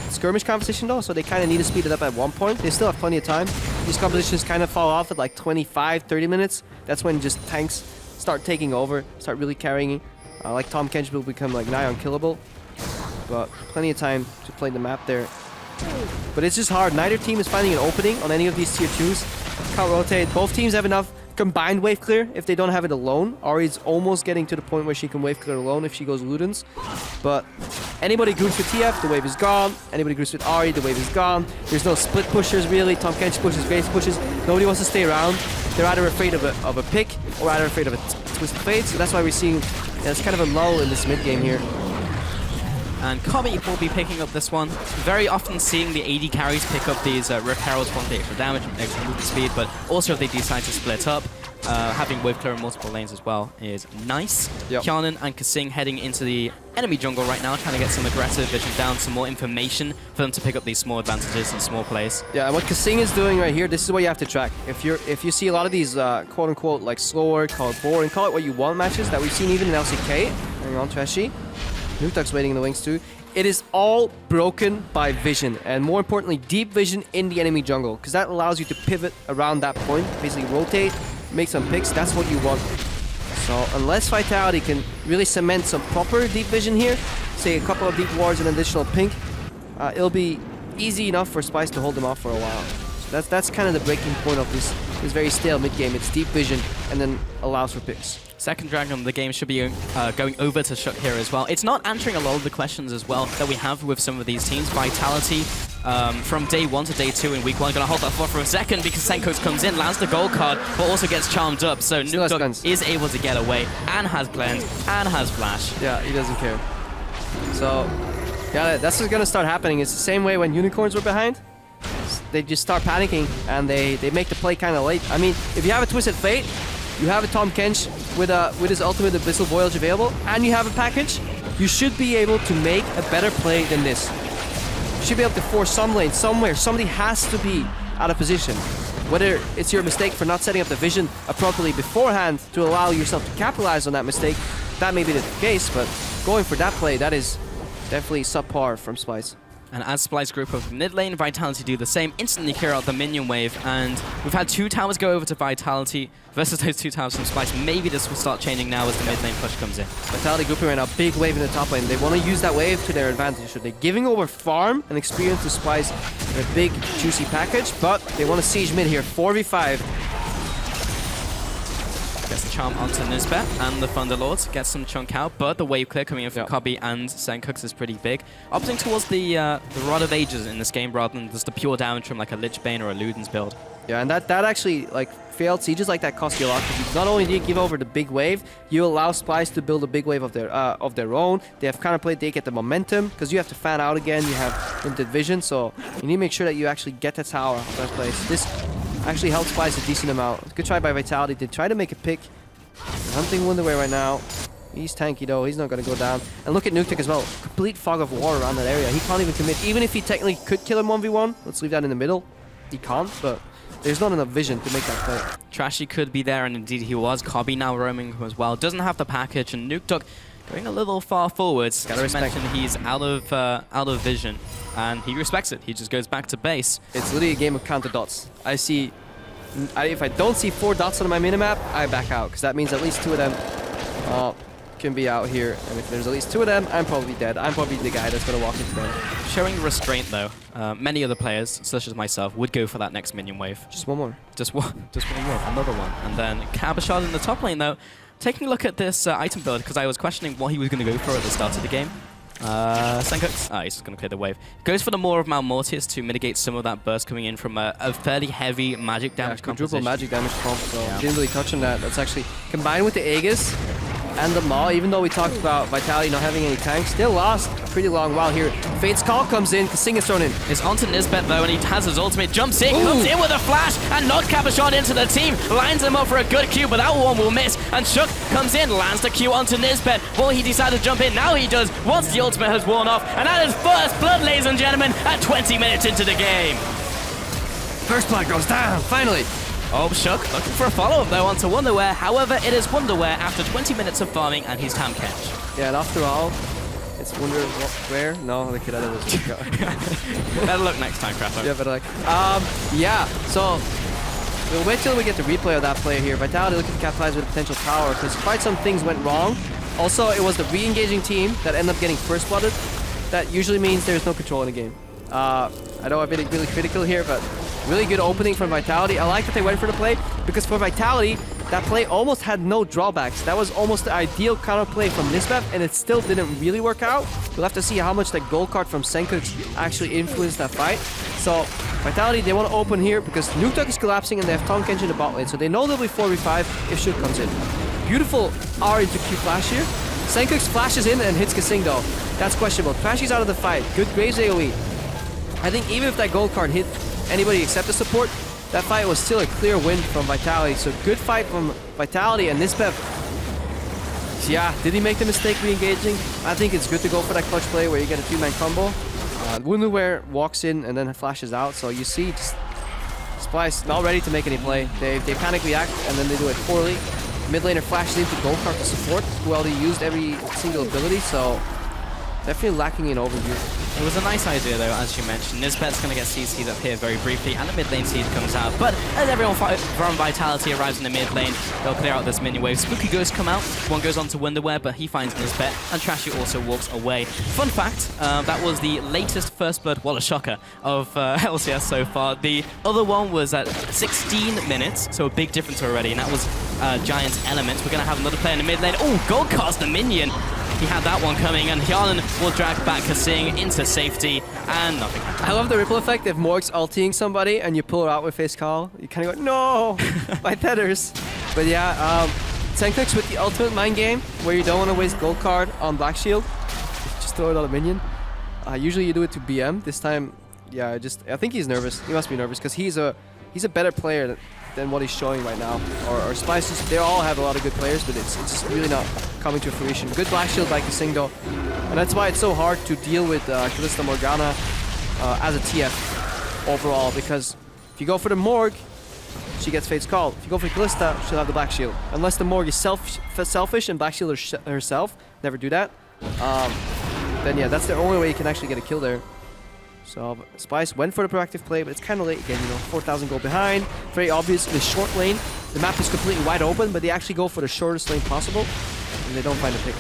E: skirmish competition though, so they kind of need to speed it up at one point. They still have plenty of time. These competitions kind of fall off at like 25, 30 minutes. That's when just tanks start taking over, start really carrying. Like Tahm Kench will become like nigh unkillable. but plenty of time to play the map there. But it's just hard. Neither team is finding an opening on any of these tier 2s. Can't rotate. Both teams have enough combined wave clear if they don't have it alone. Ari's almost getting to the point where she can wave clear alone if she goes Ludens. But anybody groups with TF, the wave is gone. Anybody groups with Ari, the wave is gone. There's no split pushers really. Tom Kench pushes, Grace pushes. Nobody wants to stay around. They're either afraid of a pick or either afraid of a Twisted Fate. So that's why we're seeing it's kind of a lull in this mid game here.
A: And Kobe will be picking up this one. Very often seeing the AD carries pick up these Rip Heralds for the extra damage, extra movement speed, but also if they decide to split up, having wave clear in multiple lanes as well is nice.
E: Yep.
A: Kjarnan and Kasing heading into the enemy jungle right now, trying to get some aggressive vision down, some more information for them to pick up these small advantages in small plays.
E: Yeah, and what Kasing is doing right here, this is what you have to track. If you see a lot of these quote-unquote like slower, call it boring, call it what you want matches that we've seen even in LCK, hang on, Trashy. Nuktuk's waiting in the wings too. It is all broken by vision, and more importantly, deep vision in the enemy jungle, because that allows you to pivot around that point, basically rotate, make some picks. That's what you want. So unless Vitality can really cement some proper deep vision here, say a couple of deep wards and additional pink, it'll be easy enough for Splyce to hold them off for a while. So that's kind of the breaking point of this very stale mid game. It's deep vision and then allows for picks.
A: Second dragon of the game should be going over to Shook here as well. It's not answering a lot of the questions as well that we have with some of these teams. Vitality from day 1 to day 2 in week 1. Gonna hold that thought for a second because Senkox comes in, lands the gold card, but also gets charmed up. So Nuktuk is able to get away and has blend and has flash.
E: Yeah, he doesn't care. So yeah, that's what's gonna start happening. It's the same way when unicorns were behind. They just start panicking and they make the play kind of late. I mean, if you have a Twisted Fate, you have a Tom Kench with his ultimate Abyssal Voyage available, and you have a package, you should be able to make a better play than this. You should be able to force some lane somewhere. Somebody has to be out of position. Whether it's your mistake for not setting up the vision appropriately beforehand to allow yourself to capitalize on that mistake, that may be the case, but going for that play, that is definitely subpar from Splyce.
A: And as Splyce group of mid lane, Vitality do the same, instantly clear out the minion wave, and we've had 2 towers go over to Vitality versus those 2 towers from Splyce. Maybe this will start changing now as the mid lane push comes in.
E: Vitality grouping right now, big wave in the top lane. They want to use that wave to their advantage. So they're giving over farm and experience to Splyce in a big, juicy package, but they want to siege mid here, 4v5.
A: Gets the charm onto Nisbet and the Thunderlords, gets some chunk out, but the wave clear coming in from Kobe and Senkox is pretty big. Opting towards the Rod of Ages in this game rather than just the pure damage from like a Lich Bane or a Ludens build.
E: Yeah, and that actually, like, failed sieges like that cost you a lot. Not only do you give over the big wave, you allow Splyce to build a big wave of their own. They have kind of played, they get the momentum, because you have to fan out again, you have limited vision, so you need to make sure that you actually get the tower of that place. This actually helps Splyce a decent amount. Good try by Vitality. They try to make a pick. Hunting Wonderware right now. He's tanky though, he's not gonna go down. And look at Nuktuk as well. Complete fog of war around that area. He can't even commit. Even if he technically could kill him 1v1, let's leave that in the middle. He can't, but there's not enough vision to make that play.
A: Trashy could be there, and indeed he was. Kobe now roaming as well. Doesn't have the package, and Nuktuk going a little far forwards.
E: Gotta respect
A: him. He's out of vision, and he respects it. He just goes back to base.
E: It's literally a game of counter dots. If I don't see 4 dots on my minimap, I back out, because that means at least 2 of them can be out here. And if there's at least 2 of them, I'm probably dead. I'm probably the guy that's going to walk into them.
A: Showing restraint, though. Many other players, such as myself, would go for that next minion wave.
E: Just one more.
A: Just one more. Another one. And then Cabashard in the top lane, though. Taking a look at this item build, because I was questioning what he was going to go for at the start of the game. Senkox. He's just going to clear the wave. Goes for the Maw of Mount Mortius to mitigate some of that burst coming in from a fairly heavy magic damage
E: quadruple
A: composition.
E: magic damage comp, so didn't really touch on that. That's actually combined with the Aegis and the Maw, even though we talked about Vitality not having any tanks, still lost a pretty long while here. Fate's Call comes in, Kasing is thrown in.
A: It's onto Nisbet though, and he has his ultimate, jumps in, comes in with a flash, and knocks Cabashard into the team, lines him up for a good Q, but that one will miss, and Shook comes in, lands the Q onto Nisbet. Will he decide to jump in? Now he does, once the ultimate has worn off, and that is first blood, ladies and gentlemen, at 20 minutes into the game.
E: First blood goes down, finally.
A: Oh, Shook looking for a follow-up though onto Wonderwear. However, it is Wonderwear after 20 minutes of farming, and he's Tam Kench.
E: Yeah, and after all, it's where? No, the kid was.
A: Better look next time, Crafter.
E: Yeah, better luck. Yeah, so we'll wait till we get the replay of that play here. Vitality looking to capitalize with a potential tower, because quite some things went wrong. Also, it was the re-engaging team that ended up getting first blooded. that usually means there's no control in the game. I know I've been really critical here, but really good opening from Vitality. I like that they went for the play, because for Vitality, that play almost had no drawbacks. That was almost the ideal counter play from Nisbeth, and it still didn't really work out. We'll have to see how much that gold card from Senkux actually influenced that fight. So Vitality, they want to open here because Nuketook is collapsing and they have Tonk Engine in the bot lane, so they know they'll be 4v5 if Shook comes in. Beautiful R into Q flash here. Senkux flashes in and hits Kasing though. That's questionable. Trashy's out of the fight. Good Graves AoE. I think even if that gold card hit anybody except the support, that fight was still a clear win from Vitality. So good fight from Vitality, and Nisbeth, yeah, did he make the mistake re-engaging? I think it's good to go for that clutch play where you get a 2-man combo. Wunderwear walks in and then flashes out, so you see just Splyce not ready to make any play. They panic react and then they do it poorly. Mid laner flashes into gold card to support, well they used every single ability, so definitely lacking in overview.
A: It was a nice idea though, as you mentioned. Nisbet's going to get CC'd up here very briefly, and the mid lane seed comes out. But as everyone from Vitality arrives in the mid lane, they'll clear out this minion wave. Spooky Ghosts come out, one goes on to Wonderwear, but he finds Nisbet, and Trashy also walks away. Fun fact, that was the latest First Blood, what a shocker, of LCS so far. The other one was at 16 minutes, so a big difference already, and that was Giant's Elements. We're going to have another player in the mid lane. Oh, Gold cast the minion! He had that one coming, and Hyarlan will drag back Kasing into safety, and nothing happened.
E: I love the ripple effect. If Morg's ulting somebody and you pull her out with face call, you kind of go, no, my tethers. But yeah, Senkux with the ultimate mind game, where you don't want to waste gold card on Black Shield, just throw it on a minion. Usually you do it to BM. This time, yeah, I think he's nervous. He must be nervous because he's a better player than what he's showing right now. Or Splyce, they all have a lot of good players, but it's just really not coming to fruition. Good Black Shield by Kasing though, and that's why it's so hard to deal with Kalista Morgana as a TF overall, because if you go for the Morg, she gets Fate's Call. If you go for Kalista, she'll have the Black Shield. Unless the Morg is selfish and Black Shield herself, never do that, then yeah, that's the only way you can actually get a kill there. So Splyce went for the proactive play, but it's kind of late again, you know, 4,000 gold behind. Very obvious in the short lane. The map is completely wide open, but they actually go for the shortest lane possible, and they don't find a pick.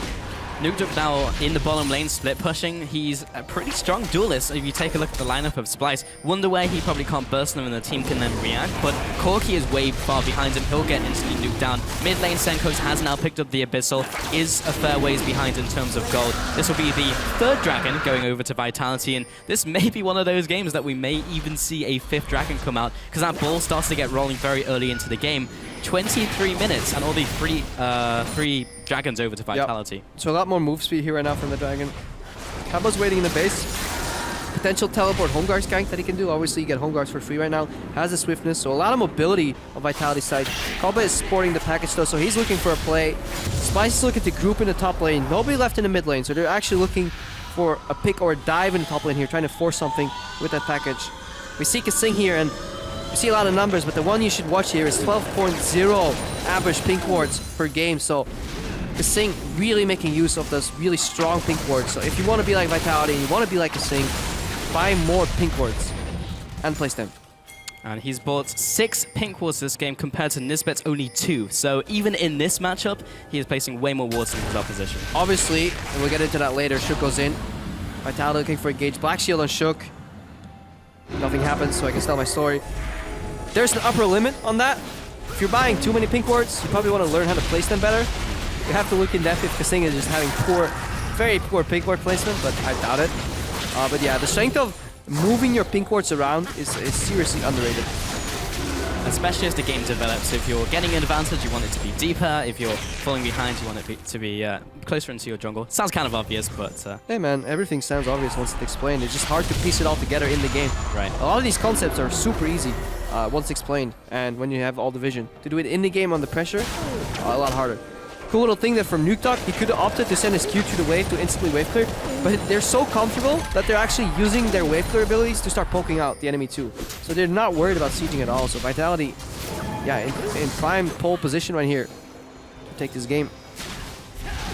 A: Nuketook now in the bottom lane, split pushing. He's a pretty strong duelist if you take a look at the lineup of Splyce. Wonderwear, he probably can't burst them and the team can then react, but Corki is way far behind him. He'll get instantly nuked down. Mid lane, Senkos has now picked up the Abyssal, is a fair ways behind in terms of gold. This will be the third dragon going over to Vitality, and this may be one of those games that we may even see a fifth dragon come out, because that ball starts to get rolling very early into the game. 23 minutes and all the three dragons over to Vitality.
E: Yep. So a lot more move speed here right now from the dragon. Kaba's waiting in the base. Potential teleport home guards gank that he can do. Obviously you get home guards for free right now. Has the swiftness, so a lot of mobility on Vitality's side. Kaba is sporting the package though, so he's looking for a play. Splyce is looking to group in the top lane. Nobody left in the mid lane, so they're actually looking for a pick or a dive in the top lane here, trying to force something with that package. We see Kasing here, and you see a lot of numbers, but the one you should watch here is 12.0 average pink wards per game. So Kasing really making use of those really strong pink wards. So if you want to be like Vitality, you want to be like Kasing, buy more pink wards and place them.
A: And he's bought 6 pink wards this game compared to Nisbet's only 2. So even in this matchup, he is placing way more wards than his opposition.
E: Obviously, and we'll get into that later, Shook goes in. Vitality looking for a gauge. Black Shield on Shook. Nothing happens, so I can tell my story. There's an upper limit on that. If you're buying too many pink wards, you probably want to learn how to place them better. You have to look in depth if Kasing is just having very poor pink ward placement, but I doubt it. But yeah, the strength of moving your pink wards around is seriously underrated.
A: Especially as the game develops. If you're getting an advantage, you want it to be deeper. If you're falling behind, you want it to be closer into your jungle. Sounds kind of obvious, but...
E: Hey man, everything sounds obvious once it's explained. It's just hard to piece it all together in the game.
A: Right.
E: A lot of these concepts are super easy once explained, and when you have all the vision. To do it in the game under pressure, a lot harder. Cool little thing that from Nuketook, he could have opted to send his Q to the wave to instantly wave clear, but they're so comfortable that they're actually using their wave clear abilities to start poking out the enemy too. So they're not worried about sieging at all. So Vitality, yeah, in prime pole position right here to take this game.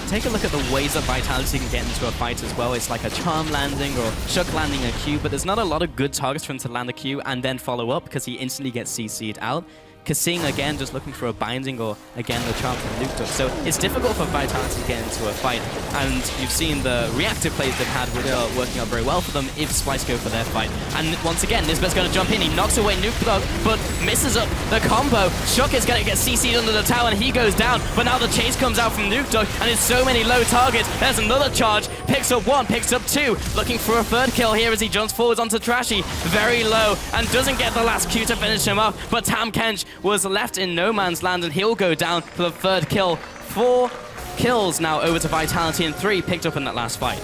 A: Take a look at the ways that Vitality can get into a fight as well. It's like a charm landing or Shook landing a Q, but there's not a lot of good targets for him to land a Q and then follow up because he instantly gets CC'd out. Kasing again just looking for a binding or again the charm from Nuke Duck. So it's difficult for Vitality to get into a fight, and you've seen the reactive plays they've had, which are working out very well for them if Splyce go for their fight. And once again, Nisbet's going to jump in. He knocks away Nuke Duck, but misses up the combo. Shook is going to get CC'd under the tower, and he goes down. But now the chase comes out from Nuke Duck, and it's so many low targets. There's another charge. Picks up one, picks up two. Looking for a third kill here as he jumps forwards onto Trashy. Very low, and doesn't get the last Q to finish him up. But Tam Kench was left in no man's land, and he'll go down for the third kill. 4 kills now over to Vitality, and 3 picked up in that last fight.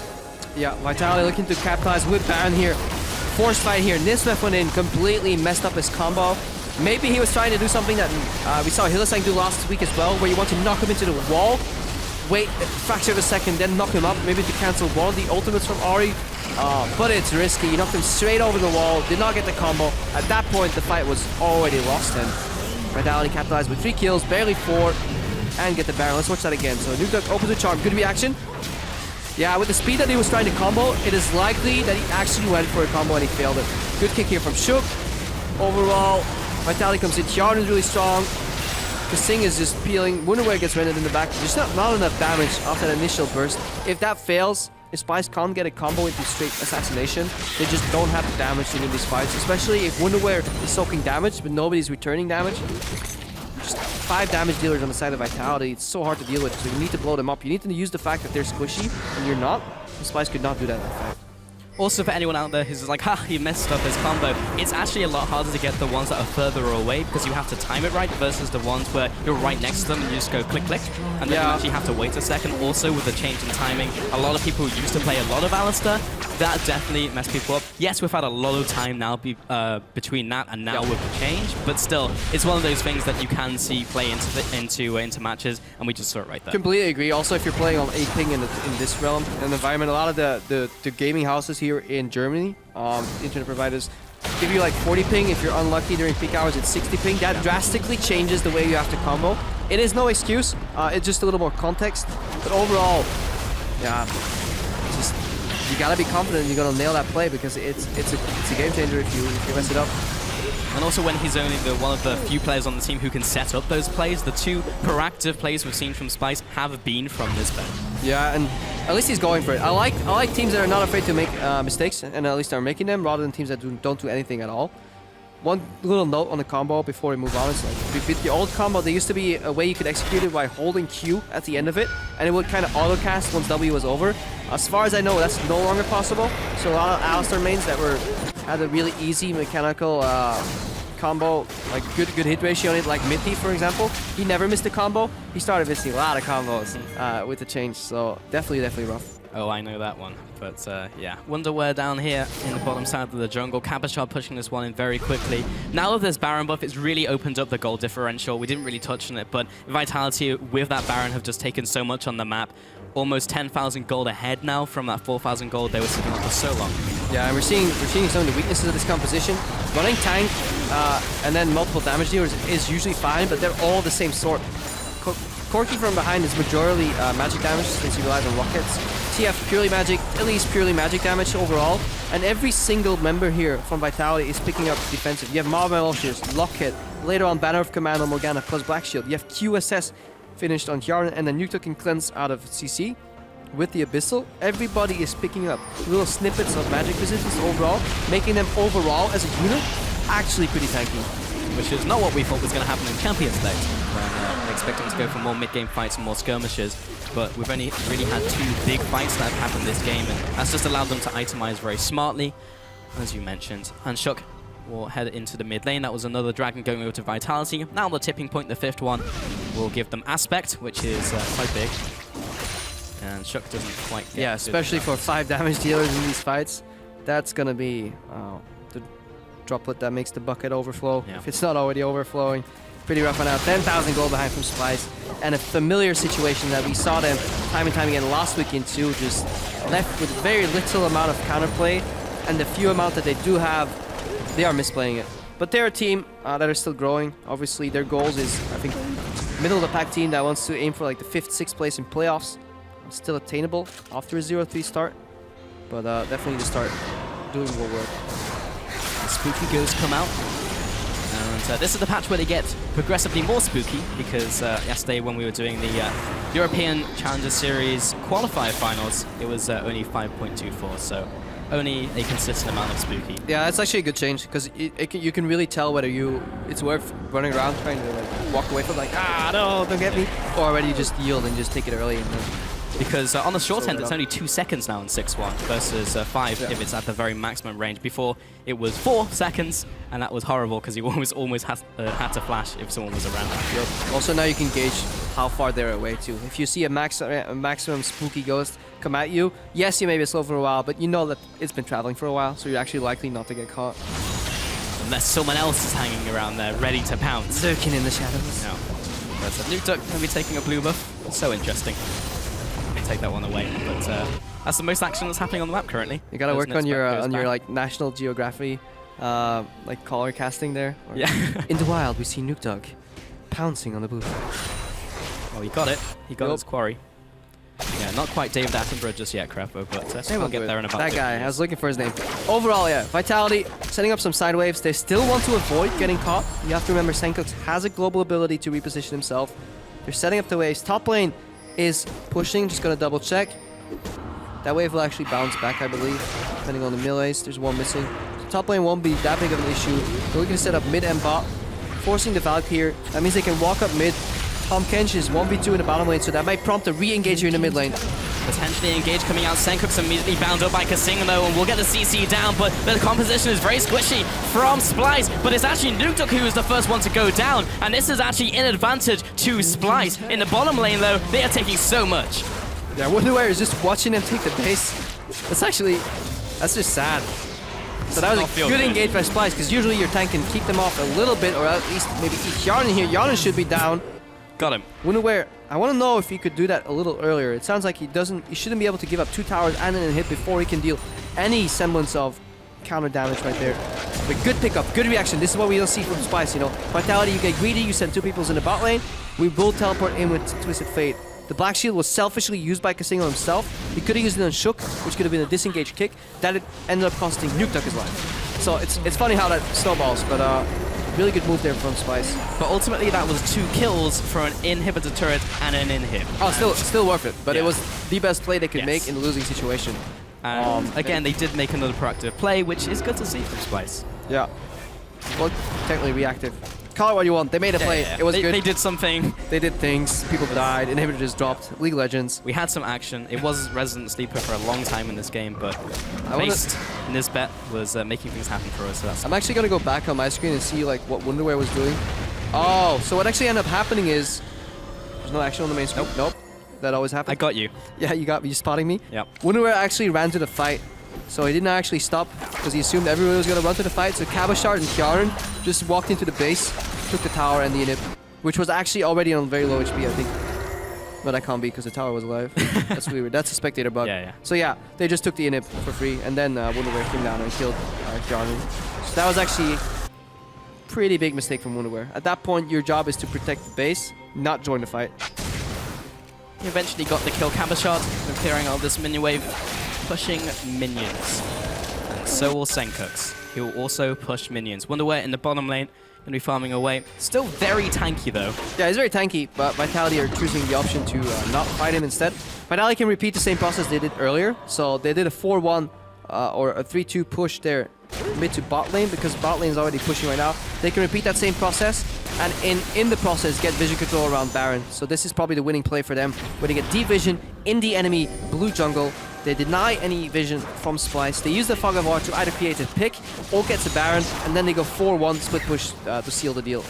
E: Yeah, Vitality looking to capitalize with Baron here. Forced fight here. Nisbet went in, completely messed up his combo. Maybe he was trying to do something that we saw Hylissang do last week as well, where you want to knock him into the wall, wait a fraction of a second, then knock him up, maybe to cancel one of the ultimates from Ahri. But it's risky. You knocked him straight over the wall, did not get the combo. At that point, the fight was already lost, and Vitality capitalized with 3 kills, barely 4, and get the Baron. Let's watch that again. So Nuke Duck opens the charm. Good reaction. Yeah, with the speed that he was trying to combo, it is likely that he actually went for a combo and he failed it. Good kick here from Shook. Overall, Vitality comes in. Tjarn is really strong. Kasing is just peeling. Wunderwear gets rendered in the back. Just not enough damage after that initial burst. If that fails, if Splyce can't get a combo into straight assassination, they just don't have the damage to win these fights. Especially if Wunderwear is soaking damage, but nobody's returning damage. Just 5 damage dealers on the side of Vitality. It's so hard to deal with, so you need to blow them up. You need to use the fact that they're squishy, and you're not. Splyce could not do that in that fight.
A: Also, for anyone out there who's like, ha, he messed up his combo, it's actually a lot harder to get the ones that are further away because you have to time it right versus the ones where you're right next to them and you just go click, click, and then you actually have to wait a second. Also, with the change in timing, a lot of people who used to play a lot of Alistar, that definitely messed people up. Yes, we've had a lot of time now between that and now with the change, but still, it's one of those things that you can see play into matches, and we just saw it right there.
E: Completely agree. Also, if you're playing on 8 ping in this realm and environment, a lot of the gaming houses here in Germany, internet providers, give you like 40 ping. If you're unlucky during peak hours, it's 60 ping. That drastically changes the way you have to combo. It is no excuse. It's just a little more context. But overall, yeah, just you gotta be confident you're gonna nail that play because it's a game changer if you mess it up.
A: And also when he's only one of the few players on the team who can set up those plays, the 2 proactive plays we've seen from Splyce have been from Nisbet.
E: Yeah, and at least he's going for it. I like teams that are not afraid to make mistakes, and at least are making them, rather than teams that don't do anything at all. One little note on the combo before we move on is like with the old combo, there used to be a way you could execute it by holding Q at the end of it, and it would kind of auto cast once W was over. As far as I know, that's no longer possible. So a lot of Alistar mains that had a really easy mechanical combo, like good hit ratio on it, like Mithy, for example. He never missed a combo. He started missing a lot of combos with the change, so definitely rough.
A: Oh, I know that one. But yeah, Wunderwear down here in the bottom side of the jungle. Cabochard pushing this one in very quickly. Now that there's Baron buff, it's really opened up the gold differential. We didn't really touch on it, but Vitality with that Baron have just taken so much on the map. Almost 10,000 gold ahead now from that 4,000 gold they were sitting on for so long. Yeah,
E: and we're seeing some of the weaknesses of this composition. Running tank and then multiple damage dealers is usually fine, but they're all the same sort. Corki from behind is majorly magic damage since he relies on rockets. TF purely magic, Elise purely magic damage overall. And every single member here from Vitality is picking up defensive. You have Marvel Melchius, Lockhead, later on Banner of Command on Morgana plus Black Shield. You have QSS finished on Tjarn, and then Nuke Duck can cleanse out of CC. With the Abyssal, everybody is picking up little snippets of magic resistance overall, making them overall as a unit actually pretty tanky.
A: Which is not what we thought was going to happen in Champions Day. We're expecting to go for more mid-game fights and more skirmishes, but we've only really had 2 big fights that have happened this game, and that's just allowed them to itemize very smartly, as you mentioned. And Shook will head into the mid lane. That was another Dragon going over to Vitality. Now the tipping point, the 5th one, will give them Aspect, which is quite big. And Shook doesn't quite get
E: especially for 5 damage dealers in these fights. That's going to be the droplet that makes the bucket overflow. If it's not already overflowing. Pretty rough one out. 10,000 gold behind from Splyce. And a familiar situation that we saw them time and time again last weekend too, just left with very little amount of counterplay. And the few amount that they do have, they are misplaying it. But they're a team that are still growing. Obviously, their goals is, I think, middle of the pack team that wants to aim for like the 5th, 6th place in playoffs. Still attainable after a 0-3 start. But definitely to start doing more work.
A: The spooky ghosts come out. And this is the patch where they get progressively more spooky, because yesterday when we were doing the European Challenger Series qualifier finals, it was only 5.24, so only a consistent amount of spooky.
E: Yeah, that's actually a good change, because you can really tell whether it's worth running around trying to like walk away from like, ah, no, don't get me, or whether you just yield and just take it early. And then
A: because on the short end, it's only 2 seconds now in 6-1 versus 5 if it's at the very maximum range. Before, it was 4 seconds, and that was horrible because you almost had to flash if someone was around.
E: Also, now you can gauge how far they're away too. If you see a maximum spooky ghost come at you, yes, you may be slow for a while, but you know that it's been traveling for a while, so you're actually likely not to get caught.
A: Unless someone else is hanging around there, ready to pounce.
E: Lurking in the shadows.
A: No. But Nuke Duck going to be taking a blue buff. So interesting. Take that one away, but that's the most action that's happening on the map currently.
E: You gotta work on your like National Geography like color casting there. Or
A: Yeah.
E: In the wild, we see Nuke Duck pouncing on the blue.
A: Oh, he got it. He got his quarry. Yeah, not quite David Attenborough just yet, Crepo, but we'll get there in about
E: that
A: 2
E: guy.
A: years.
E: I was looking for his name. Overall, yeah, Vitality setting up some side waves. They still want to avoid getting caught. You have to remember Senkox has a global ability to reposition himself. They're setting up the waves. Top lane is pushing, just gonna double check. That wave will actually bounce back, I believe, depending on the melees. There's one missing. So top lane won't be that big of an issue. But we can set up mid and bot, forcing the Valk here. That means they can walk up mid. Tom Kench is 1v2 in the bottom lane, so that might prompt a re-engage here in the mid lane.
A: Potentially engaged coming out. Senkox immediately bound up by Kasing though, and we'll get the CC down, but the composition is very squishy from Splyce, but it's actually Nuke Duck who is the first one to go down, and this is actually an advantage to Splyce. In the bottom lane though, they are taking so much.
E: Yeah, Wonderware is just watching them take the base. That's just sad. So that was a good engage by Splyce, because usually your tank can keep them off a little bit, or at least maybe eat Yarn here. Yarn should be down.
A: Got him.
E: Wonderware, I want to know if he could do that a little earlier. It sounds like he shouldn't be able to give up 2 towers and an hit before he can deal any semblance of counter damage right there. But good pickup, good reaction. This is what we don't see from Splyce, you know. Vitality, you get greedy, you send 2 peoples in the bot lane. We will teleport in with Twisted Fate. The Black Shield was selfishly used by Kasingo himself. He could have used it on Shook, which could have been a disengaged kick. That ended up costing Nuke Duck his life. So it's funny how that snowballs, but really good move there from Splyce.
A: But ultimately that was 2 kills for an inhibitor turret and an inhib.
E: Oh, still worth it, but
A: Yeah.
E: it was the best play they could
A: Yes.
E: make in the losing situation.
A: Again, they did make another proactive play, which is good to see from Splyce.
E: Yeah. Well, technically reactive. Call it what you want. They made a play.
A: Yeah.
E: It was good.
A: They did something.
E: They did things. People died. Inhibitor just dropped. League of Legends.
A: We had some action. It was Resident Sleeper for a long time in this game, but based in this bet was making things happen for us. So that's
E: I'm actually going to go back on my screen and see like what Wonderware was doing. Oh, so what actually ended up happening is there's no action on the main screen. Nope. That always happens.
A: I got you.
E: Yeah, you got me. You spotting me?
A: Yep.
E: Wonderware actually ran to the fight. So he didn't actually stop because he assumed everyone was going to run to the fight. So Kabashard and Kjarn just walked into the base, took the tower and the inhib, which was actually already on very low HP, I think. But that can't be because the tower was alive. That's weird. That's a spectator bug.
A: Yeah.
E: So yeah, they just took the inhib for free, and then Wonderware came down and killed Kjarn. So that was actually a pretty big mistake from Wonderware. At that point, your job is to protect the base, not join the fight.
A: He eventually got the kill. Kabashard clearing all this minion wave, pushing minions. And so will Senkox. He will also push minions. Wonderware in the bottom lane, going to be farming away. Still very tanky though.
E: Yeah, he's very tanky, but Vitality are choosing the option to not fight him instead. Vitality can repeat the same process they did earlier. So they did a 4-1 or a 3-2 push there mid to bot lane, because bot lane is already pushing right now. They can repeat that same process and in the process get vision control around Baron. So this is probably the winning play for them, where they get deep vision in the enemy blue jungle. They deny any vision from Splyce. They use the Fog of War to either create a pick or get to Baron, and then they go 4-1 split push to seal the deal.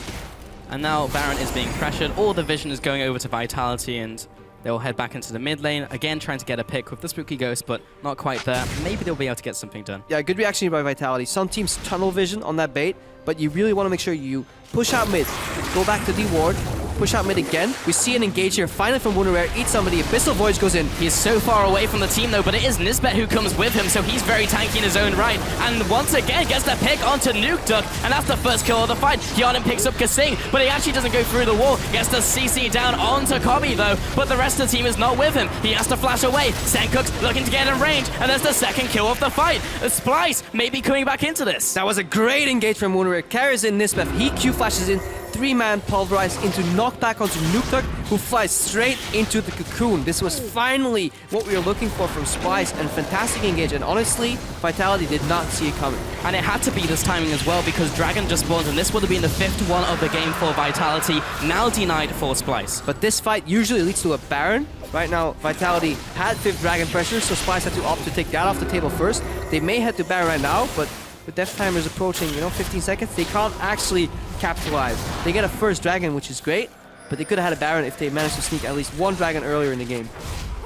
A: And now Baron is being pressured. All the vision is going over to Vitality, and they'll head back into the mid lane. Again, trying to get a pick with the Spooky Ghost, but not quite there. Maybe they'll be able to get something done.
E: Yeah, good reaction by Vitality. Some teams tunnel vision on that bait, but you really want to make sure you push out mid, go back to the ward, push out mid again. We see an engage here, finally from Wunderwehr, eats somebody, Abyssal Voyage goes in.
A: He's so far away from the team though, but it is Nisbet who comes with him, so he's very tanky in his own right. And once again gets the pick onto Nuke Duck, and that's the first kill of the fight. Hyanin picks up Kasing, but he actually doesn't go through the wall. Gets the CC down onto Kobe though, but the rest of the team is not with him. He has to flash away. Sencook's looking to get in range, and that's the second kill of the fight. Splyce may be coming back into this.
E: That was a great engage from Wunderwehr. Carries in Nisbet, he Q flashes in, 3-man pulverized into knockback onto Nuke Duck, who flies straight into the cocoon. This was finally what we were looking for from Splyce, and fantastic engage, and honestly, Vitality did not see it coming.
A: And it had to be this timing as well, because Dragon just spawned, and this would have been the 5th one of the game for Vitality, now denied for Splyce.
E: But this fight usually leads to a Baron. Right now, Vitality had 5th Dragon pressure, so Splyce had to opt to take that off the table first. They may head to Baron right now, but with death timers approaching, 15 seconds, they can't actually capitalize. They get a first Dragon, which is great, but they could have had a Baron if they managed to sneak at least one Dragon earlier in the game.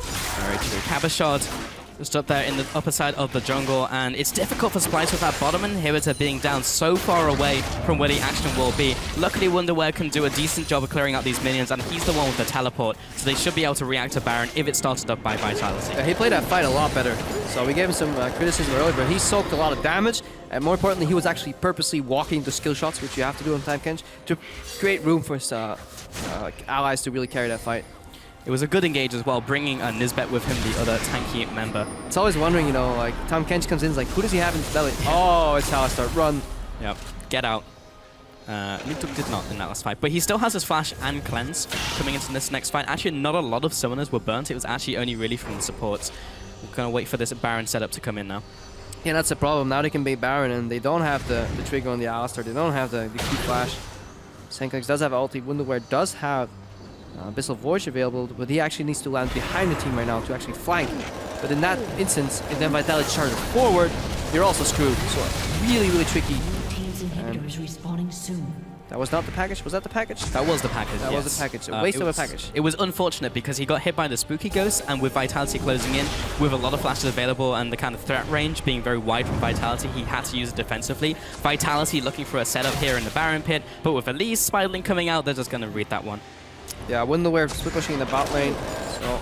A: Very true. Cabashot just up there in the upper side of the jungle, and it's difficult for Splyce with that bottom inhibitor being down so far away from where the action will be. Luckily, Wunderwehr can do a decent job of clearing out these minions, and he's the one with the teleport, so they should be able to react to Baron if it started up by Vitality.
E: Yeah, he played that fight a lot better, so we gave him some criticism earlier, but he soaked a lot of damage, and more importantly, he was actually purposely walking the skill shots, which you have to do on Time Kench, to create room for his allies to really carry that fight.
A: It was a good engage as well, bringing Nisbet with him, the other tanky member.
E: It's always wondering, like, Tom Kench comes in, it's like, who does he have in his belly? Oh, it's Alistar, run.
A: Yep, get out. Nuke did not in that last fight, but he still has his flash and cleanse coming into this next fight. Actually, not a lot of summoners were burnt. It was actually only really from the supports. We're going to wait for this Baron setup to come in now.
E: Yeah, that's the problem. Now they can bait Baron, and they don't have the trigger on the Alistar. They don't have the Q flash. Senkox does have ulti. Wunderwehr does have Abyssal Voyage available, but he actually needs to land behind the team right now to actually flank. But in that instance, if then Vitality charges forward, you're also screwed. So really, really tricky.
F: Team's inhibitors respawning soon.
E: That was not the package? Was that the package?
A: That was the package,
E: That
A: yes.
E: was the package. A waste of a package.
A: It was unfortunate because he got hit by the Spooky Ghost, and with Vitality closing in, with a lot of flashes available and the kind of threat range being very wide from Vitality, he had to use it defensively. Vitality looking for a setup here in the Baron pit, but with Elise Spiderling coming out, they're just going to read that one.
E: Yeah, Wunderwehr split pushing in the bot lane. So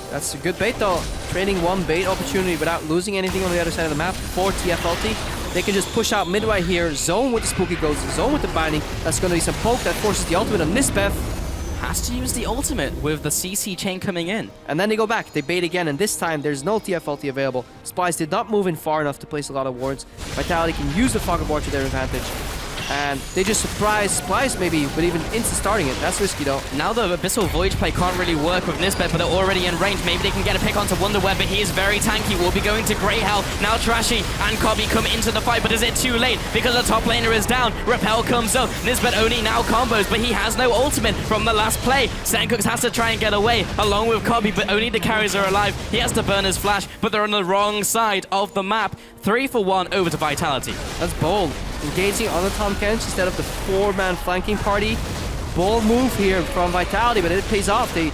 E: that's a good bait though. Trading one bait opportunity without losing anything on the other side of the map for TF ulti. They can just push out mid right here, zone with the Spooky Ghost, zone with the Binding. That's going to be some poke that forces the ultimate on Nisbet.
A: Has to use the ultimate with the CC chain coming in.
E: And then they go back, they bait again, and this time there's no TF ulti available. Splyce did not move in far enough to place a lot of wards. Vitality can use the Fog Board to their advantage. And they just surprise Splyce maybe, but even insta-starting it. That's risky though.
A: Now the Abyssal Voyage play can't really work with Nisbet, but they're already in range. Maybe they can get a pick onto Wunderwehr, but he is very tanky. Will be going to Grey Hell. Now Trashy and Kobe come into the fight, but is it too late? Because the top laner is down. Repel comes up. Nisbet only now combos, but he has no ultimate from the last play. Senkox has to try and get away, along with Kobe, but only the carries are alive. He has to burn his flash, but they're on the wrong side of the map. 3 for 1 over to Vitality.
E: That's bold. Engaging on the Tom Kench instead of the 4-man flanking party. Bold move here from Vitality, but it pays off. They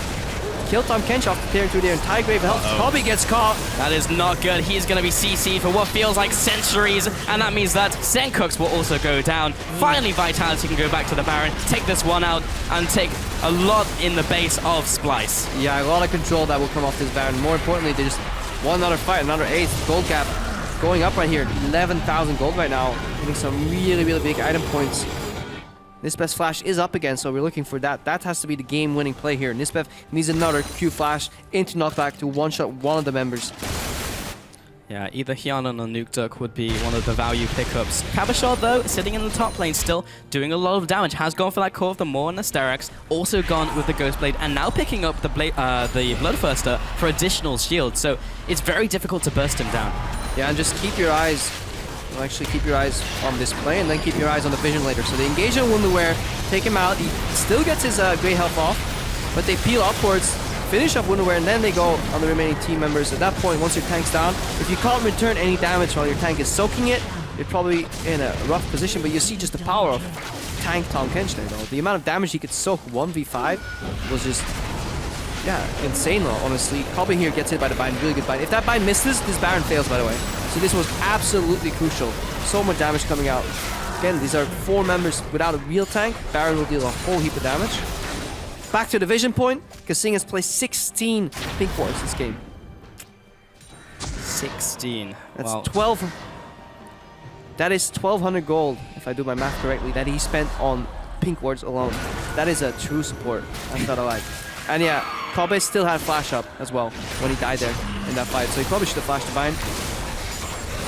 E: kill Tom Kench off clearing through their entire grave health. Kobe gets caught.
A: That is not good. He's going to be CC'd for what feels like centuries, and that means that Senkox will also go down. Finally, Vitality can go back to the Baron, take this one out, and take a lot in the base of Splyce.
E: Yeah, a lot of control that will come off this Baron. More importantly, they just won another fight, another ace. Gold cap going up right here. 11,000 gold right now. Getting some really, really big item points. Nisbeth's flash is up again, so we're looking for that. That has to be the game-winning play here. Nisbeth needs another Q flash into knockback to one-shot one of the members.
A: Yeah, either Hyanin or Nuke Duck would be one of the value pickups. Cabashot, though, sitting in the top lane still, doing a lot of damage. Has gone for that Core of the Maw and the Sterex. Also gone with the Ghost Blade, and now picking up the Bloodthirster for additional shield. So it's very difficult to burst him down.
E: Yeah, and just keep your eyes... Well, actually, keep your eyes on this play, and then keep your eyes on the vision later. So they engage on Wunderwehr, take him out. He still gets his Grey Health off, but they peel upwards, finish up Wunderwehr, and then they go on the remaining team members. At that point, once your tank's down, if you can't return any damage while your tank is soaking it, you're probably in a rough position. But you see just the power of tank Tom Kench there, though. The amount of damage he could soak 1v5 was just... yeah, insane though, honestly. Kobe here gets hit by the bind, really good bind. If that bind misses, this Baron fails, by the way. So this was absolutely crucial. So much damage coming out. Again, these are 4 members without a real tank. Baron will deal a whole heap of damage. Back to the vision point. Kasing has placed 16 pink wards this game.
A: 16.
E: That's
A: Wow.
E: 12. That is 1,200 gold, if I do my math correctly, that he spent on pink wards alone. That is a true support, I'm not alive. And yeah, Kobe still had flash up as well when he died there in that fight, so he probably should have flashed the bind.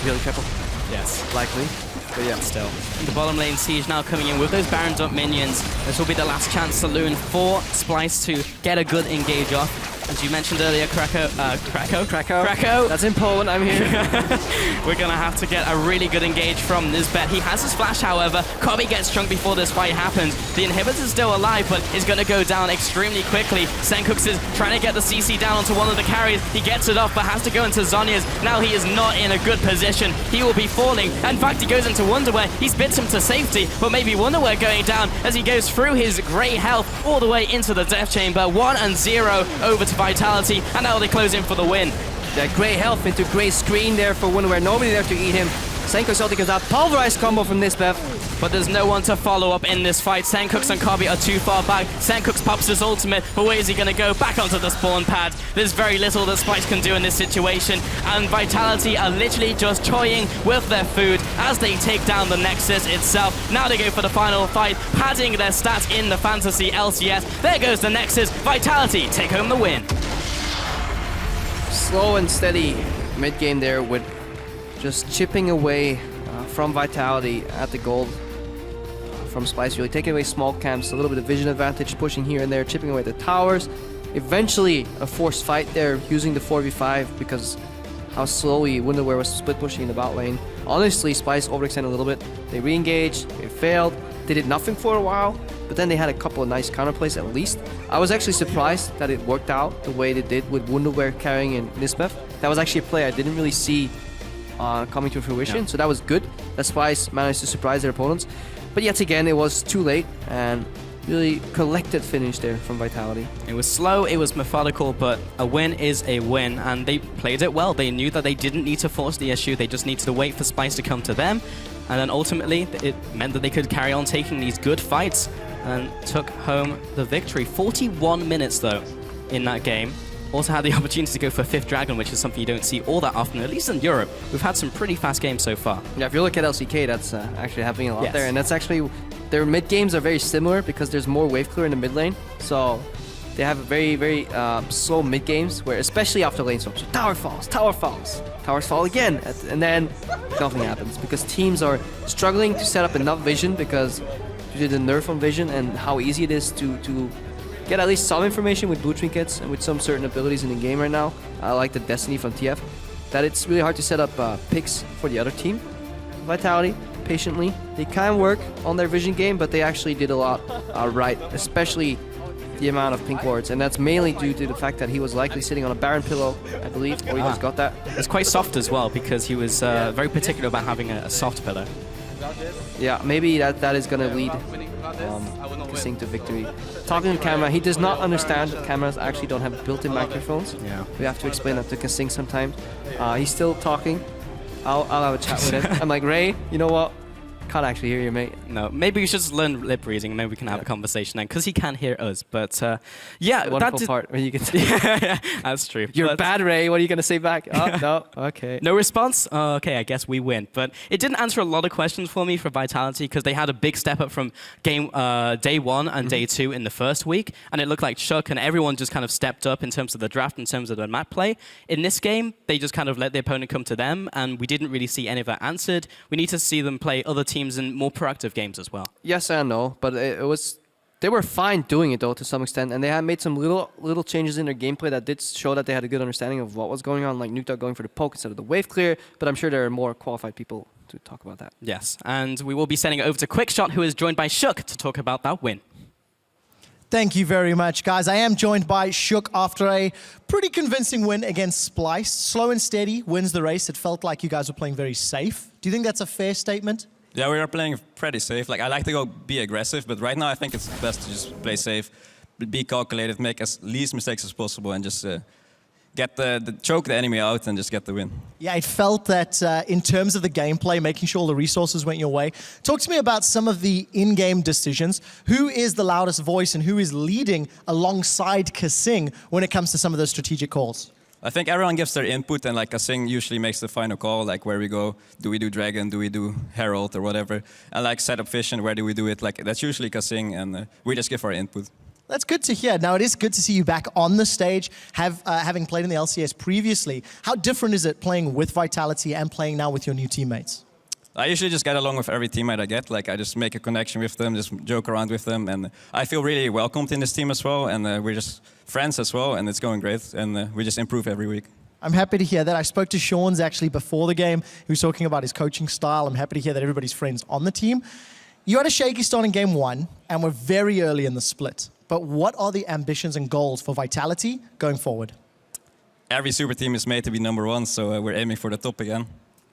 E: Really careful.
A: Yes.
E: Likely. But yeah.
A: Still. The bottom lane siege now coming in with those Baron dump minions. This will be the last chance saloon for Splyce to get a good engage off. As you mentioned earlier, Krakow.
E: That's in Poland, I'm here.
A: We're going to have to get a really good engage from Nisbet. He has his flash, however. Kobe gets chunked before this fight happens. The inhibitor's still alive, but is going to go down extremely quickly. Senkux is trying to get the CC down onto one of the carries. He gets it off, but has to go into Zhonya's. Now he is not in a good position. He will be falling. In fact, he goes into Wonderwear. He spits him to safety, but maybe Wonderwear going down as he goes through his grey health all the way into the death chamber. 1-0 over to Vitality, and now they close in for the win.
E: Yeah, grey health into grey screen there for Wonderwear. Nobody there to eat him. Senkux ulti comes out. Pulverized combo from Nisbet.
A: But there's no one to follow up in this fight. Senkux and Kobe are too far back. Senkux pops his ultimate, but where is he going to go? Back onto the spawn pad. There's very little that Splyce can do in this situation, and Vitality are literally just toying with their food as they take down the Nexus itself. Now they go for the final fight, padding their stats in the Fantasy LCS. There goes the Nexus. Vitality take home the win.
E: Slow and steady mid-game there with just chipping away from Vitality at the gold from Splyce, really taking away small camps, a little bit of vision advantage, pushing here and there, chipping away the towers. Eventually a forced fight there using the 4v5 because how slowly Wonderwear was split pushing in the bot lane. Honestly, Splyce overextended a little bit. They re-engaged, they failed, they did nothing for a while, but then they had a couple of nice counterplays at least. I was actually surprised that it worked out the way they did with Wonderwear carrying in Nisbet. That was actually a play I didn't really see coming to fruition, so that was good. That Splyce managed to surprise their opponents. But yet again, it was too late, and really collected finish there from Vitality.
A: It was slow, it was methodical, but a win is a win, and they played it well. They knew that they didn't need to force the issue, they just needed to wait for Splyce to come to them, and then ultimately it meant that they could carry on taking these good fights and took home the victory. 41 minutes though in that game. Also had the opportunity to go for 5th Dragon, which is something you don't see all that often, at least in Europe. We've had some pretty fast games so far.
E: Yeah, if you look at LCK, that's actually happening a lot
A: Yes.
E: there, and that's actually, their mid games are very similar because there's more wave clear in the mid lane, so they have very, very slow mid games, where especially after lane swaps, tower falls, towers fall again, and then nothing happens because teams are struggling to set up enough vision because due to the nerf on vision and how easy it is to get at least some information with blue trinkets and with some certain abilities in the game right now, like the Destiny from TF, that it's really hard to set up picks for the other team. Vitality, patiently, they can work on their vision game, but they actually did a lot right, especially the amount of pink wards, and that's mainly due to the fact that he was likely sitting on a Baron pillow, I believe, or he just got that.
A: It's quite soft as well, because he was very particular about having a soft pillow.
E: Yeah, maybe that is gonna lead Kasing to victory. Talking to camera, he does not understand that cameras actually don't have built-in microphones.
A: Yeah.
E: We have to explain that to Kasing sometimes. He's still talking. I'll have a chat with him. I'm like, Ray, you know what? Can't actually hear you, mate.
A: No, maybe we should just learn lip reading and then we can have a conversation then, because he can hear us. But yeah,
E: The wonderful part where you can say,
A: yeah, that's true.
E: you're
A: But
E: bad, Ray. What are you gonna say back? Oh, no, okay.
A: no response? Okay, I guess we win. But it didn't answer a lot of questions for me for Vitality, because they had a big step up from game day 1 and day 2 in the first week, and it looked like Chuck and everyone just kind of stepped up in terms of the draft, in terms of the map play. In this game, they just kind of let the opponent come to them, and we didn't really see any of that answered. We need to see them play other teams in more proactive games as well.
E: Yes and no, but it was. They were fine doing it though to some extent, and they had made some little changes in their gameplay that did show that they had a good understanding of what was going on, like Nukta going for the poke instead of the wave clear. But I'm sure there are more qualified people to talk about that.
A: Yes, and we will be sending it over to Quickshot, who is joined by Shook to talk about that win.
B: Thank you very much, guys. I am joined by Shook after a pretty convincing win against Splyce. Slow and steady wins the race. It felt like you guys were playing very safe. Do you think that's a fair statement?
G: Yeah, we are playing pretty safe. Like, I like to go be aggressive, but right now I think it's best to just play safe, be calculated, make as least mistakes as possible, and just get choke the enemy out and just get the win.
B: Yeah, it felt that in terms of the gameplay, making sure all the resources went your way. Talk to me about some of the in-game decisions. Who is the loudest voice and who is leading alongside Kasing when it comes to some of those strategic calls?
G: I think everyone gives their input, and like Kasing usually makes the final call, like where we go, do we do Dragon, do we do Herald or whatever, and like setup Vision, where do we do it? Like that's usually Kasing, and we just give our input.
B: That's good to hear. Now, it is good to see you back on the stage, having played in the LCS previously. How different is it playing with Vitality and playing now with your new teammates?
G: I usually just get along with every teammate I get. Like I just make a connection with them, just joke around with them, and I feel really welcomed in this team as well. And we're just friends as well, and it's going great. And we just improve every week.
B: I'm happy to hear that. I spoke to Sean's actually before the game. He was talking about his coaching style. I'm happy to hear that everybody's friends on the team. You had a shaky start in game 1, and we're very early in the split. But what are the ambitions and goals for Vitality going forward?
G: Every super team is made to be #1, so we're aiming for the top again.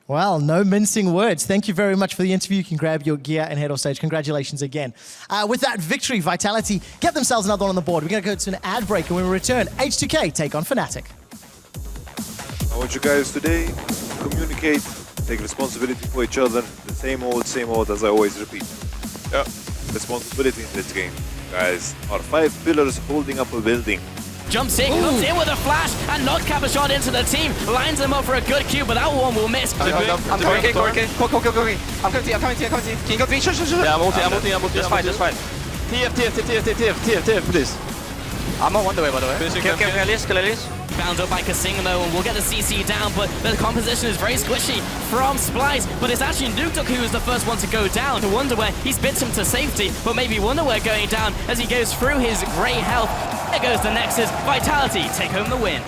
B: Well, no mincing words. Thank you very much for the interview. You can grab your gear and head off stage. Congratulations again. With that victory, Vitality get themselves another one on the board. We're going to go to an ad break, and when we return, H2K take on Fnatic.
H: I want you guys today to communicate, take responsibility for each other. The same old as I always repeat. Yeah, responsibility in this game. Guys are 5 pillars holding up a building.
A: Jumps in, comes in with a flash, and not cap a shot into the team. Lines them up for a good Q, but that one will miss.
I: I'm coming. I'm coming to you. Can you go to me? Sure. Yeah, I'm ulti. Just fight. TF, please. I'm on the way, by the way. Kill Elise.
A: Bound up by Kasing though, and we'll get the CC down, but the composition is very squishy from Splyce, but it's actually Nuktuk who is the first one to go down. To Wonderware, he spits him to safety, but maybe Wonderware going down as he goes through his grey health. There goes the Nexus. Vitality take home the win.